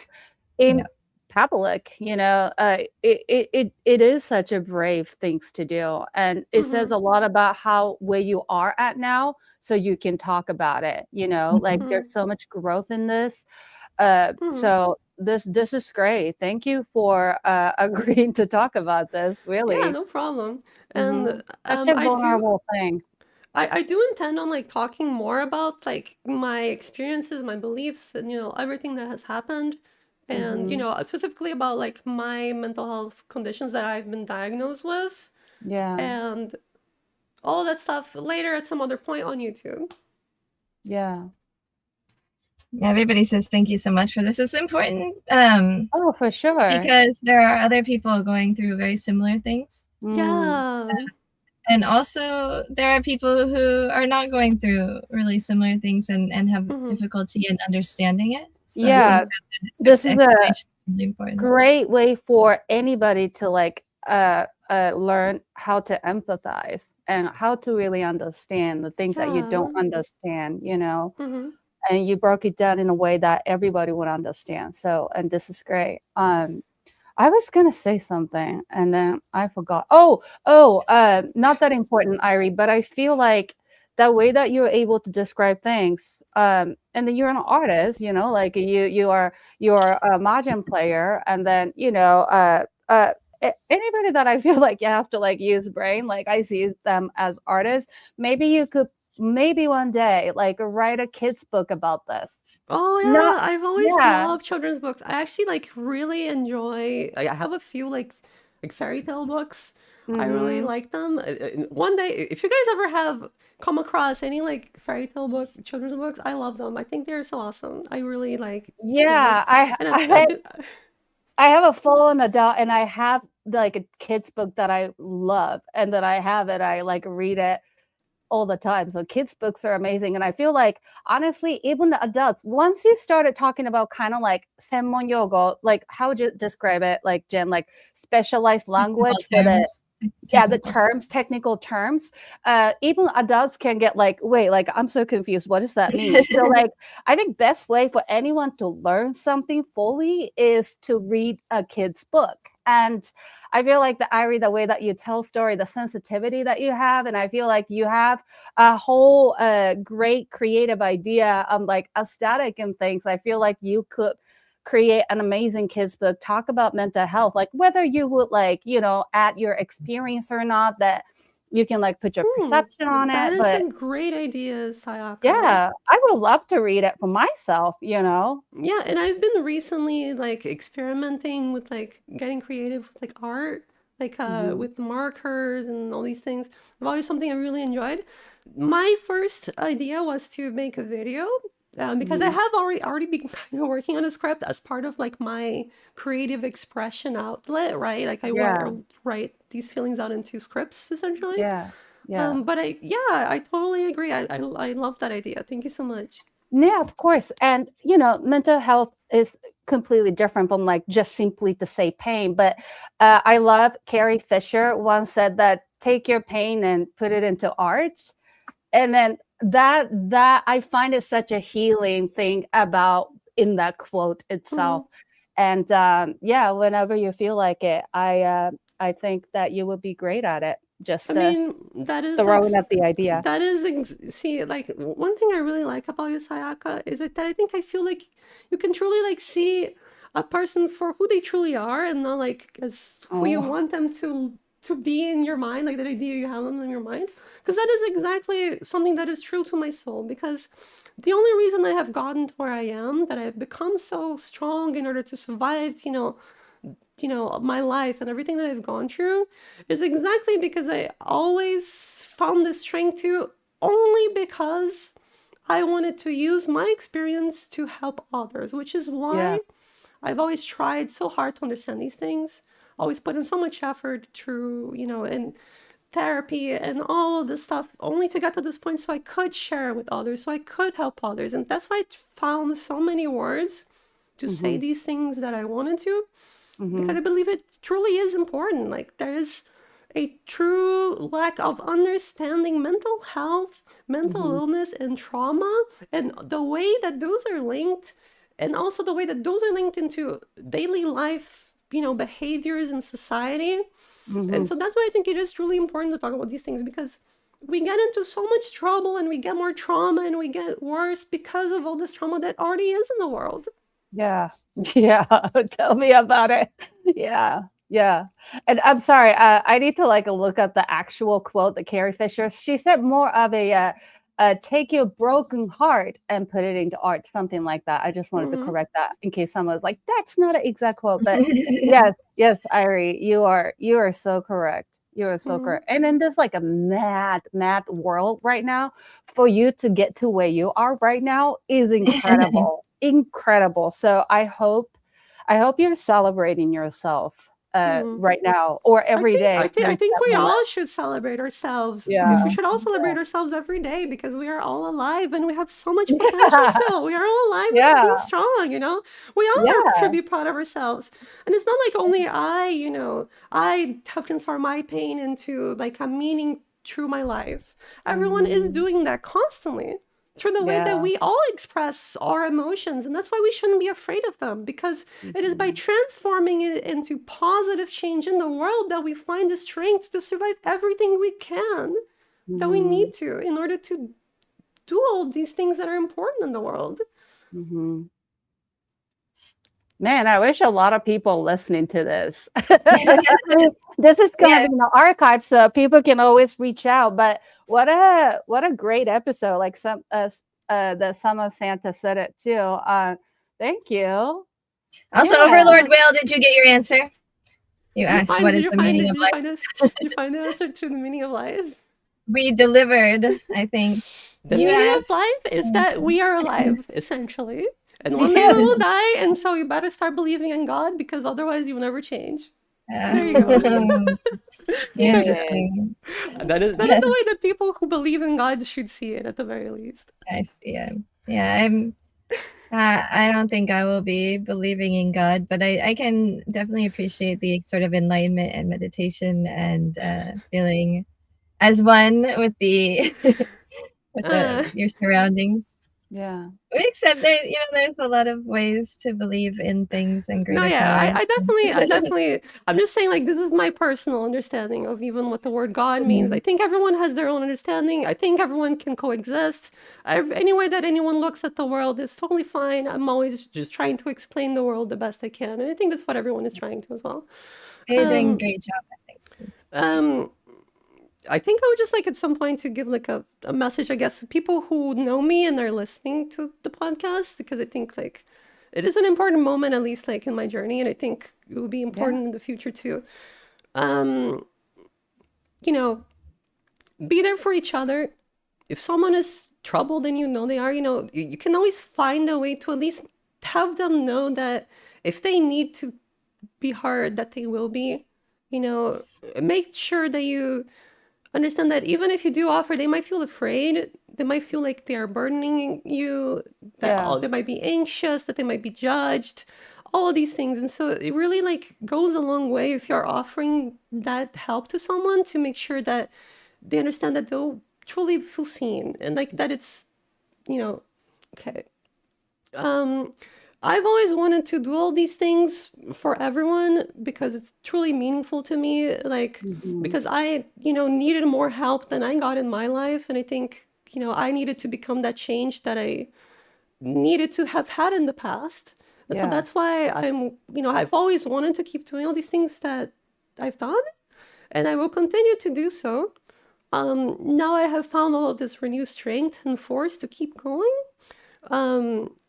in public. It is such a brave things to do, and it says a lot about where you are at now, so you can talk about it. Like there's so much growth in this. So this is great. Thank you for agreeing to talk about this. Really, yeah, no problem. And such a vulnerable thing. I do intend on like talking more about like my experiences, my beliefs, and everything that has happened, and specifically about like my mental health conditions that I've been diagnosed with. Yeah. And all that stuff later at some other point on YouTube. Yeah. Everybody says thank you so much for this. It's important. Oh, for sure. Because there are other people going through very similar things. Yeah. And also there are people who are not going through really similar things and have difficulty in understanding it. So yeah. This is a really important. Great way for anybody to like learn how to empathize and how to really understand the things that you don't understand, you know. And you broke it down in a way that everybody would understand. So, and this is great. I was gonna say something and then I forgot. Not that important, Airi, but I feel like that way that you're able to describe things, and then you're an artist, you know, like you're a mahjong player, and then anybody that I feel like you have to like use brain, like I see them as artists. Maybe you could one day like write a kid's book about this. Oh yeah, I've always loved children's books. I actually like really enjoy. I have a few like fairy tale books. I really like them. One day, if you guys ever have come across any like fairy tale book, children's books, I love them. I think they're so awesome. I really like. Yeah, I have a full-on adult, and I have like a kid's book that I love, and that I like read it all the time. So kids' books are amazing. And I feel like, honestly, even the adults, once you started talking about kind of like senmon yogo, like how would you describe it, like Jen, like specialized language for the terms, technical terms, even adults can get like, wait, like I'm so confused. What does that mean? So like, I think best way for anyone to learn something fully is to read a kid's book. And I feel like the way that you tell story, the sensitivity that you have, and I feel like you have a whole great creative idea on like aesthetic and things. I feel like you could create an amazing kids book, talk about mental health, like whether you would like, you know, add your experience or not, that you can like put your perception on that it. That is a great idea, Sayaka. Yeah, I would love to read it for myself, you know? Yeah, and I've been recently like experimenting with like getting creative with like art, like with markers and all these things. Always something I really enjoyed. My first idea was to make a video. Because I have already been kind of working on a script as part of like my creative expression outlet, right? Like I write these feelings out into scripts essentially. Yeah. But I totally agree. I love that idea. Thank you so much. Yeah, of course. And you know, mental health is completely different from like just simply to say pain. But I love Carrie Fisher once said that take your pain and put it into art. And then that I find it such a healing thing about in that quote itself. And whenever you feel like it, I think that you would be great at it. Just that is throwing up the idea. That is see, like one thing I really like about you, Sayaka, is that I feel like you can truly like see a person for who they truly are and not like as who you want them to be in your mind, like that idea you have them in your mind. Because that is exactly something that is true to my soul. Because the only reason I have gotten to where I am, that I've become so strong in order to survive, my life and everything that I've gone through, is exactly because I always found the strength to, only because I wanted to use my experience to help others, which is why I've always tried so hard to understand these things, always put in so much effort through, and therapy and all of this stuff, only to get to this point so I could share with others, so I could help others. And that's why I found so many words to say these things that I wanted to, because I believe it truly is important. Like there is a true lack of understanding mental health, mental illness, and trauma, and the way that those are linked, and also the way that those are linked into daily life, behaviors in society. And so that's why I think it is truly important to talk about these things, because we get into so much trouble and we get more trauma and we get worse because of all this trauma that already is in the world. Yeah. Tell me about it. Yeah. And I'm sorry, I need to like look up the actual quote that Carrie Fisher, she said more of a take your broken heart and put it into art, something like that. I just wanted to correct that in case someone was like, that's not an exact quote. But yes, Airi, you are so correct. You are so great. And in this like a mad world right now, for you to get to where you are right now is incredible. Incredible. So I hope you're celebrating yourself right now or every day. I think we all should celebrate ourselves. Yeah. We should all celebrate ourselves every day because we are all alive and we have so much potential still. We are all alive and being strong, you know? We all should be proud of ourselves. And it's not like only I have transformed my pain into like a meaning through my life. Everyone is doing that constantly. Through the way that we all express our emotions. And that's why we shouldn't be afraid of them, because it is by transforming it into positive change in the world that we find the strength to survive everything we can, that we need to, in order to do all these things that are important in the world. Man, I wish a lot of people listening to this. This is going to be in the archive, so people can always reach out. But what a great episode! Like the Summer Santa said it too. Thank you. Also, Overlord Whale, did you get your answer? You asked what is the meaning of life. You find the answer to the meaning of life. We delivered, I think. The meaning of life is that we are alive, essentially. And one day we will die, and so you better start believing in God, because otherwise you will never change. There you go. Interesting. That is the way that people who believe in God should see it, at the very least. I see it. Yeah, I don't think I will be believing in God, but I can definitely appreciate the sort of enlightenment and meditation and feeling as one with the your surroundings. Yeah. Except there's a lot of ways to believe in things and greater power. I definitely I'm just saying, like, this is my personal understanding of even what the word God means. I think everyone has their own understanding. I think everyone can coexist. Any way that anyone looks at the world is totally fine. I'm always just trying to explain the world the best I can. And I think that's what everyone is trying to as well. You're doing a great job, I think. I think I would just like at some point to give like a message, I guess, to people who know me and are listening to the podcast, because I think like it is an important moment, at least like in my journey, and I think it will be important in the future too. Be there for each other. If someone is troubled and you know they are, you can always find a way to at least have them know that if they need to be heard, that they will be. Make sure that you understand that even if you do offer, they might feel afraid. They might feel like they are burdening you, that they might be anxious, that they might be judged, all of these things. And so it really like goes a long way if you're offering that help to someone, to make sure that they understand that they'll truly feel seen, and like that it's, okay. I've always wanted to do all these things for everyone because it's truly meaningful to me, like, because I, needed more help than I got in my life. And I think, I needed to become that change that I needed to have had in the past. And so that's why I've always wanted to keep doing all these things that I've done, and I will continue to do so. Now I have found all of this renewed strength and force to keep going.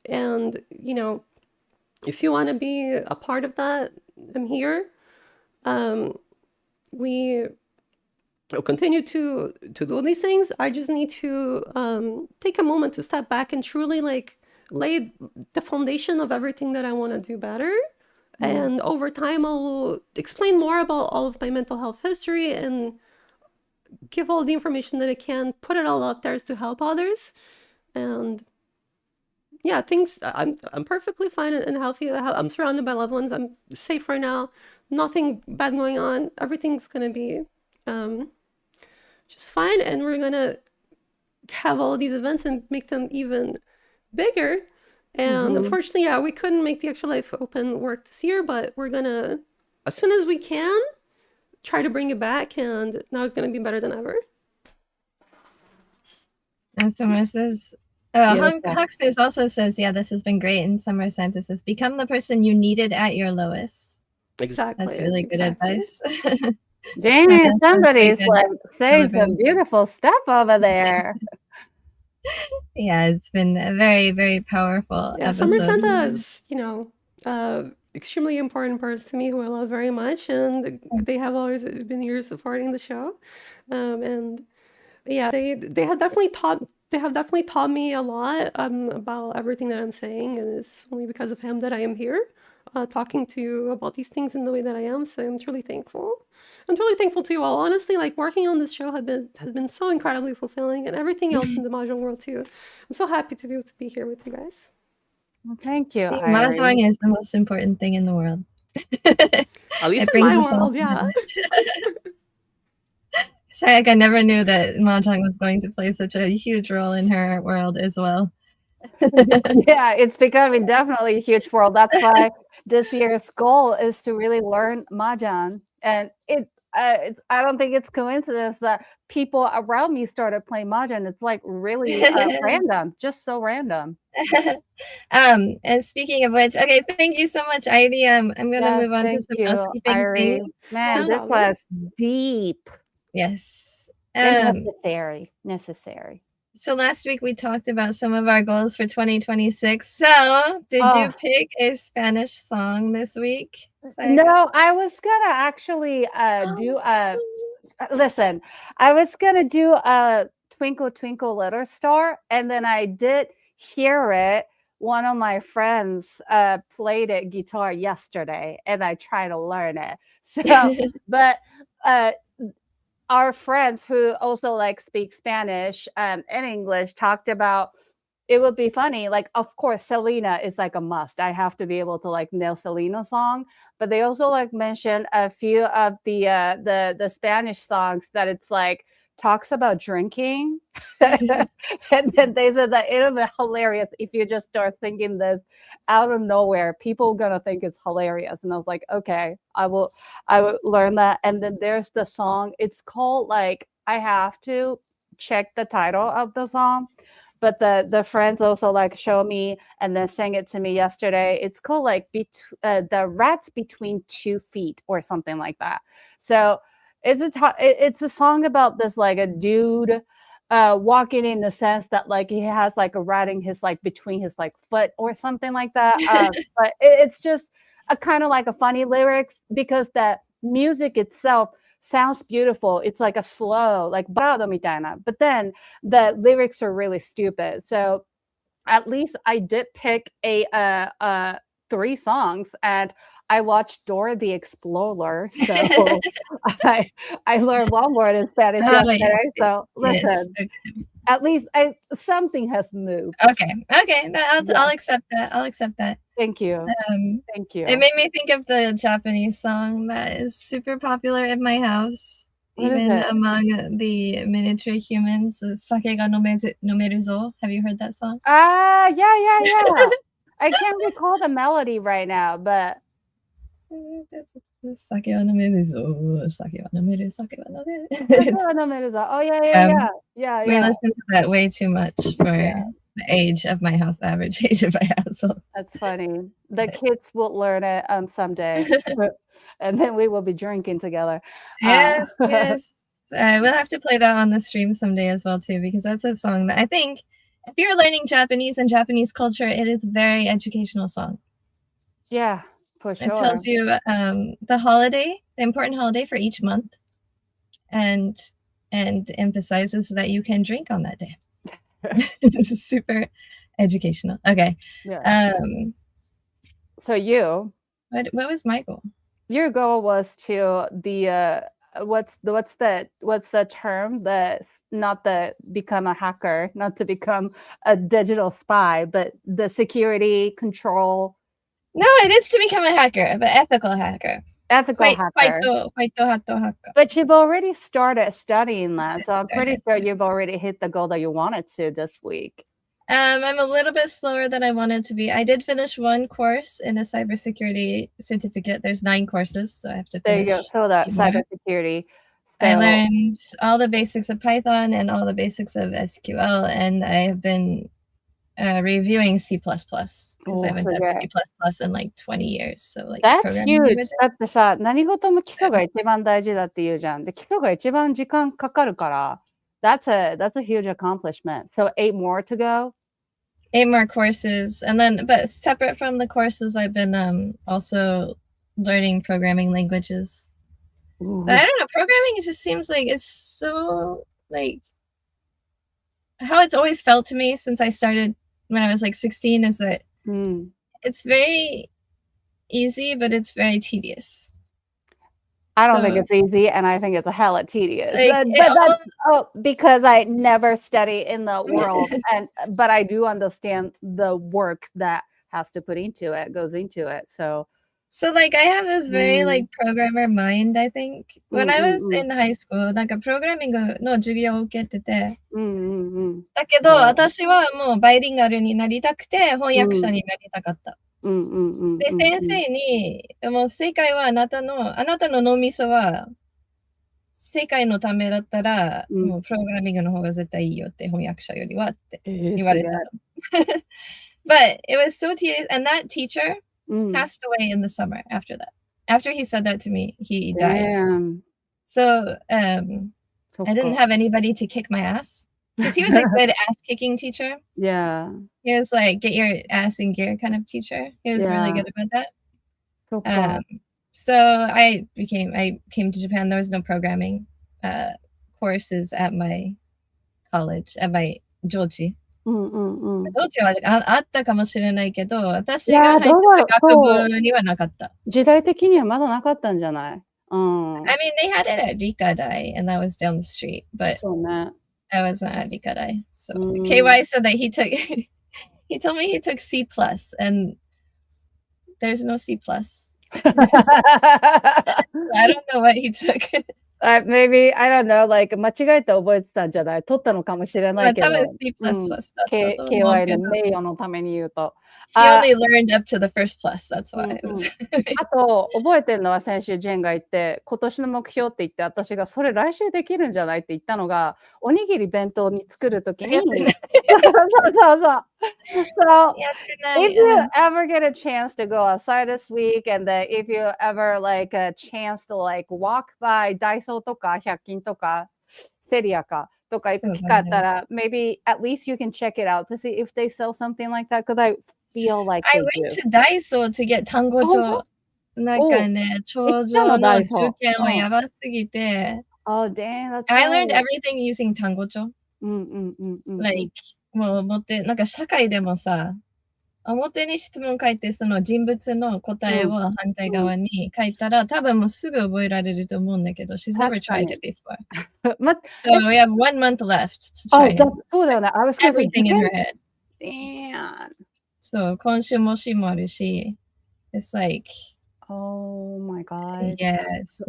And if you want to be a part of that, I'm here. We will continue to do these things. I just need to take a moment to step back and truly like lay the foundation of everything that I want to do better. And over time, I'll explain more about all of my mental health history and give all the information that I can, put it all out there to help others. And yeah, I'm perfectly fine and healthy. I'm surrounded by loved ones. I'm safe right now. Nothing bad going on. Everything's gonna be just fine. And we're gonna have all of these events and make them even bigger. And unfortunately, we couldn't make the Extra Life Open work this year, but we're gonna, as soon as we can, try to bring it back. And now it's gonna be better than ever. And Summer says, Hucksters also says, this has been great. And Summer Santa says, become the person you needed at your lowest. Exactly. That's really good advice. Dang, somebody's like saying some beautiful stuff over there. Yeah, it's been a very, very powerful episode. Summer Santa is, extremely important person to me who I love very much, and they have always been here supporting the show. And yeah, they have definitely taught me a lot about everything that I'm saying, and it's only because of him that I am here talking to you about these things in the way that I am. So I'm truly thankful. I'm truly thankful to you all. Honestly, like working on this show has been so incredibly fulfilling, and everything else in the mahjong world too. I'm so happy to be able to be here with you guys. Well, thank you. Mahjong is the most important thing in the world. At least in my world, yeah. Sayaka never knew that Mahjong was going to play such a huge role in her world as well. Yeah, it's becoming definitely a huge world. That's why this year's goal is to really learn Mahjong. And I don't think it's coincidence that people around me started playing Mahjong. It's like really random, just so random. And speaking of which, okay, thank you so much, Airi. I'm gonna move on to some housekeeping things. Man, this was deep. Yes. Necessary. So last week we talked about some of our goals for 2026. So did you pick a Spanish song this week, Sayaka? No, I was gonna actually listen, I was gonna do a Twinkle Twinkle Little Star, and then I did hear it. One of my friends played it guitar yesterday, and I tried to learn it. So, but our friends who also like speak Spanish and English talked about it would be funny. Like, of course, Selena is like a must. I have to be able to like nail Selena song. But they also like mentioned a few of the Spanish songs that it's like talks about drinking. And then they said that it would be hilarious if you just start singing this out of nowhere. People are gonna think it's hilarious. And I was like, okay, I will learn that. And then there's the song. It's called like, I have to check the title of the song. But the friends also like show me and then sang it to me yesterday. It's called like the Rats Between 2 Feet or something like that. So it's a song about this like a dude walking in the sense that like he has like a rat in his like between his like foot or something like that. But it's just a kind of like a funny lyrics because the music itself sounds beautiful. It's like a slow, like balado mitana. But then the lyrics are really stupid. So at least I did pick a 3 songs, and I watched Dora the Explorer. So I learned one word in Spanish yesterday. So listen, at least something has moved. Okay. I'll accept that. I'll accept that. Thank you. Thank you. It made me think of the Japanese song that is super popular in my house, even among the miniature humans. Sake ga nomeru zo. Have you heard that song? Yeah. I can't recall the melody right now, but Sake wa nomeru zo, sake wa nomeru, sake wa nomeru. Oh yeah. We listen to that way too much for the age of my house, average age of my household. That's funny. The kids will learn it someday, and then we will be drinking together. Yes. We'll have to play that on the stream someday as well too, because that's a song that I think if you're learning Japanese and Japanese culture, it is a very educational song. Yeah, for sure. It tells you the important holiday for each month, and emphasizes that you can drink on that day. This is super educational. Okay. Yeah. So what was my goal? Your goal was to the what's the term that not the become a hacker, not to become a digital spy, but the security control. No, it is to become a hacker, but ethical hacker. Hacker. But you've already started studying that, so I'm pretty sure you've already hit the goal that you wanted to this week. I'm a little bit slower than I wanted to be. I did finish one course in a cybersecurity certificate. There's 9 courses, so I have to finish. There you go. So that cybersecurity. I learned all the basics of Python and all the basics of SQL, and I have been reviewing C++ because I haven't done C++ in like 20 years. So like that's huge. だってさ、何事も基礎が一番大事だって言うじゃん。で、基礎が一番時間かかるから、that's a huge accomplishment. So 8 more to go. 8 more courses, and then, but separate from the courses, I've been also learning programming languages. But I don't know, programming just seems like it's so like how it's always felt to me since I started when I was like 16 is that it's very easy, but it's very tedious. I don't think it's easy, and I think it's a hella tedious. Like, because I never study in the world, but I do understand the work that has to goes into it. So like I have this very like programmer mind, I think. When I was in high school, なんかプログラミングの授業を受けてて、だけど私はもうバイリンガルになりたくて翻訳者になりたかった。で、先生に、もう世界はあなたの脳みそは世界のためだったら、もうプログラミングの方が絶対いいよって翻訳者よりはって言われたの。But it was so tedious, and that teacher passed away in the summer after that. After he said that to me, he died. So I didn't have anybody to kick my ass. Because he was a good ass-kicking teacher. Yeah. He was like, get your ass in gear kind of teacher. He was really good about that. So I came to Japan. There was no programming courses at my college, at my Joji. 上智はあったかもしれないけど、私が入ってた学部にはなかった。時代的にはまだなかったんじゃない？ I mean, they had it at Rikadai, and that was down the street, but I wasn't at Rikadai. So KY said that he told me he took C+, and there's no C+. I don't know what he took. Maybe, I don't know, like 間違えて覚えてたんじゃない？取ったのかもしれないけど。多分 C++ だったと思うけど。KY の名誉のために言うと。He only learned up to the first plus, that's why. あと、覚えてるのは先週ジェンが言って、今年の目標って言って、私がそれ来週できるんじゃないって言ったのが、おにぎり弁当に作るときに。そう。So, if you ever get a chance to go outside this week, and then if you ever like a chance to like walk by ダイソーとか100均とかセリアかとか行く機会あったら、maybe at least you can check it out to see if they sell something like that, because I feel like I went to Daiso to get 単語帳。なんかね、頂上の受験はやばすぎて。Oh, dang, that's I learned everything using 単語帳。Like, もうなんか社会でもさ、表に質問書いてその人物の答えを反対側に書いたら、多分もうすぐ覚えられると思うだけど、she's never tried it before. So we have 1 month left to try it. そうだよね。Everything in her head. Damn. そう、今週模試もあるし、it's like, oh my god. Yes.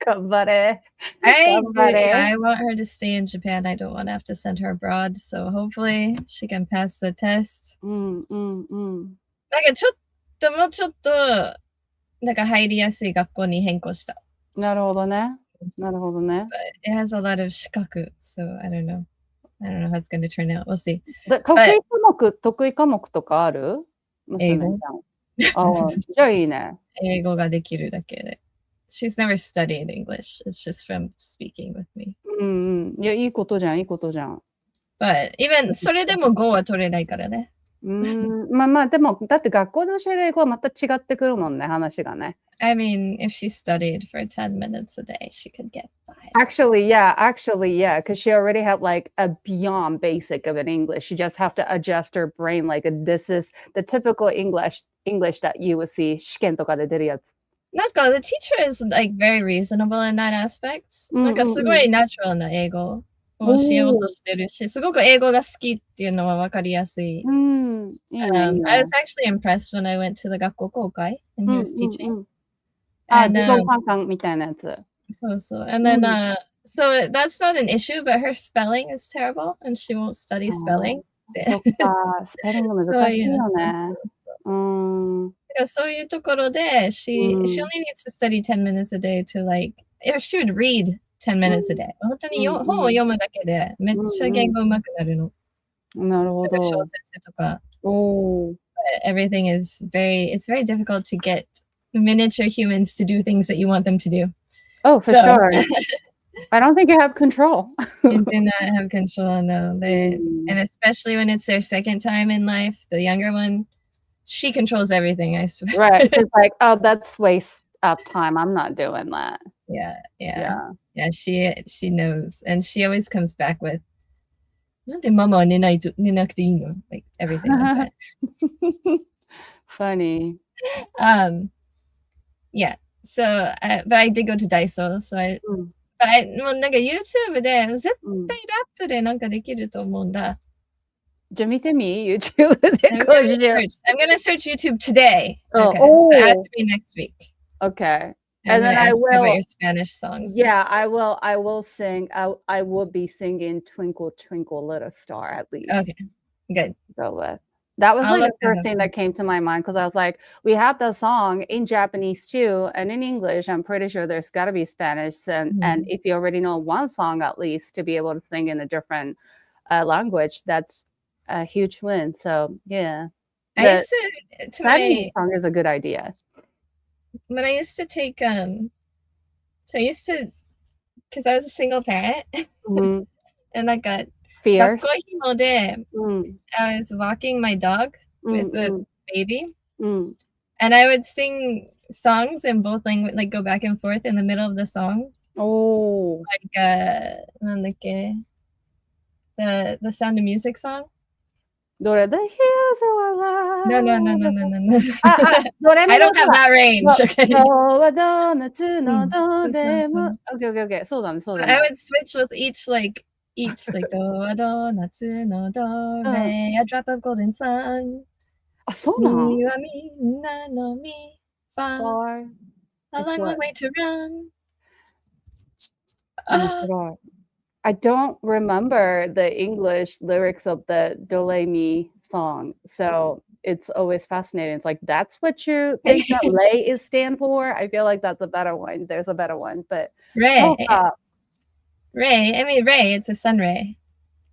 頑張れ。I want her to stay in Japan. I don't want to have to send her abroad. So hopefully she can pass the test. なんかもうちょっと、なんか入りやすい学校に変更した。なるほどね。なるほどね。But it has a lot of 資格. So I don't know. I don't know how it's going to turn out. We'll see. 得意科目とかある？英語。じゃあいいね。英語ができるだけで。She's never studied English. It's just from speaking with me. いや、いいことじゃん、いいことじゃん。But even それでも5は取れないからね。まあでも、だって学校で教える英語はまた違ってくるもんね、話がね。I mean, if she studied for 10 minutes a day, she could get by. Actually, yeah, because she already had like a beyond basic of an English. She just have to adjust her brain like this is the typical English that you would see 試験とかで出るやつ。なんか the teacher is like very reasonable in that aspect. なんかすごいナチュラルな英語をしようとしてるし、すごく英語が好きっていうのは分かりやすい。I was actually impressed when I went to the 学校公開 and he was teaching. 自動観看みたいなやつ。そう。And then, so that's not an issue, but her spelling is terrible and she won't study spelling. そっか、スペリング難しいよね。そういうところで、she only needs to study 10 minutes a day to like, if she would read 10 minutes a day. 本当に本を読むだけでめっちゃ言語上手くなるの。なるほど。小説とか。Everything is it's very difficult to get miniature humans to do things that you want them to do. Oh, for sure. I don't think you have control. You do not have control, no. And especially when it's their second time in life, the younger one, she controls everything, I swear. Right. It's like, oh, that's waste of time. I'm not doing that. Yeah, she knows. And she always comes back with, なんでママは寝なくていいの? Like everything like that. Funny. Yeah. So, but I did go to Daiso, soもうなんか YouTube で絶対ラップでなんかできると思うんだ。じゃあ見てみ YouTube でI'm gonna search YouTube today. Oh, Okay, so ask me next week. Okay. And then I will about your Spanish songs. Yeah, I will sing. I will be singing Twinkle Twinkle Little Star at least. Okay. Good. Go with. That was like the first thing that came to my mind because I was like, we have the song in Japanese too, and in English, I'm pretty sure there's got to be Spanish. And if you already know one song at least to be able to sing in a different language, that's a huge win. So yeah, I used to Spanish song is a good idea. When I used to take so I used to, because I was a single parent, and like a Fierce. I was walking my dog with the baby, and I would sing songs in both language, like go back and forth in the middle of the song. Oh, like the Sound of Music song. The hills are alive. No. I don't have that range. Okay. Okay. So I would switch with each like do do natsu no do re, a drop of golden sun. Mi wa minna no mi fa. A long way to run. I don't remember the English lyrics of the Do Re Mi song, so it's always fascinating. It's like, that's what you think that Re is stand for? I feel like that's a better one. There's a better one, but Re. I mean Re, it's a sun ray.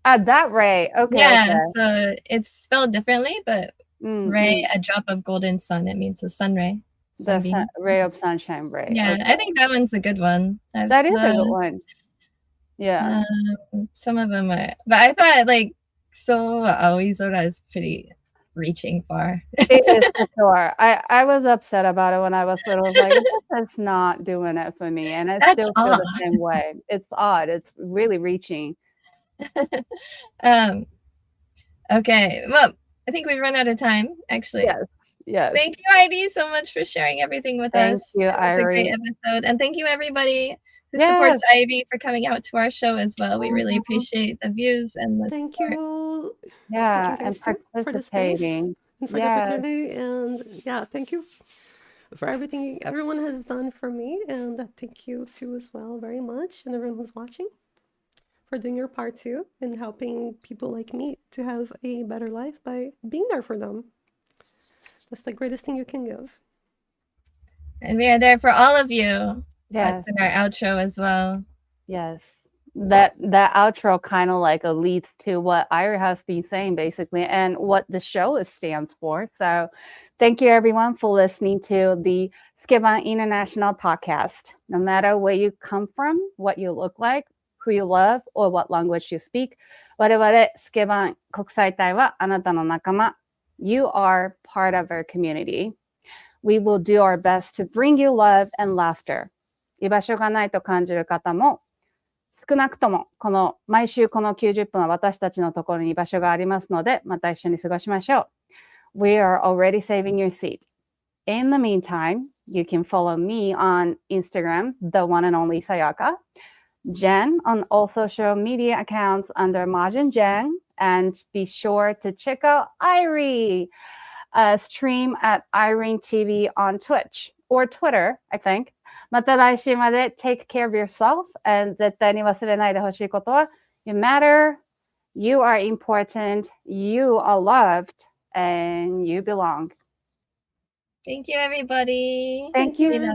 That Re. Okay. Yeah, okay. so it's spelled differently, but Re, a drop of golden sun, it means a sun ray. The ray of sunshine, Re. Yeah, okay. I think that one's a good one. That is a good one. Yeah. Some of them are, but I thought like So Aoizora is pretty reaching far. It is for sure. I was upset about it when I was little. I was like, that's not doing it for me. And I still feel the same way. It's odd. It's really reaching. Okay. Well, I think we've run out of time, actually. Yes. Thank you, Heidi, so much for sharing everything with us. Thank you, It was a great episode. And thank you, everybody who supports Ivy, for coming out to our show as well. We really appreciate the views and the Thank support. you. Yeah, thank you and participating. And for the opportunity. And yeah, thank you for everything everyone has done for me. And thank you too as well very much. And everyone who's watching, for doing your part too in helping people like me to have a better life by being there for them. That's the greatest thing you can give. And we are there for all of you. Yes. That's in our outro as well. Yes. That outro kind of like leads to what Airi has been saying basically and what the show stands for. So thank you everyone for listening to the Skiban International Podcast. No matter where you come from, what you look like, who you love, or what language you speak, 我々スケバン国際隊はあなたの仲間。You are part of our community. We will do our best to bring you love and laughter. 居場所がないと感じる方も、少なくとも毎週この90分は私たちのところに居場所がありますので、また一緒に過ごしましょう。We are already saving your seat. In the meantime, you can follow me on Instagram, the one and only Sayaka, Jenn on all social media accounts under Majin Jenn, and be sure to check out Airi, stream at Irene TV on Twitch or Twitter, I think. また来週まで take care of yourself, and 絶対に忘れないでほしいことは You matter, you are important, you are loved, and you belong. Thank you, everybody. Thank you so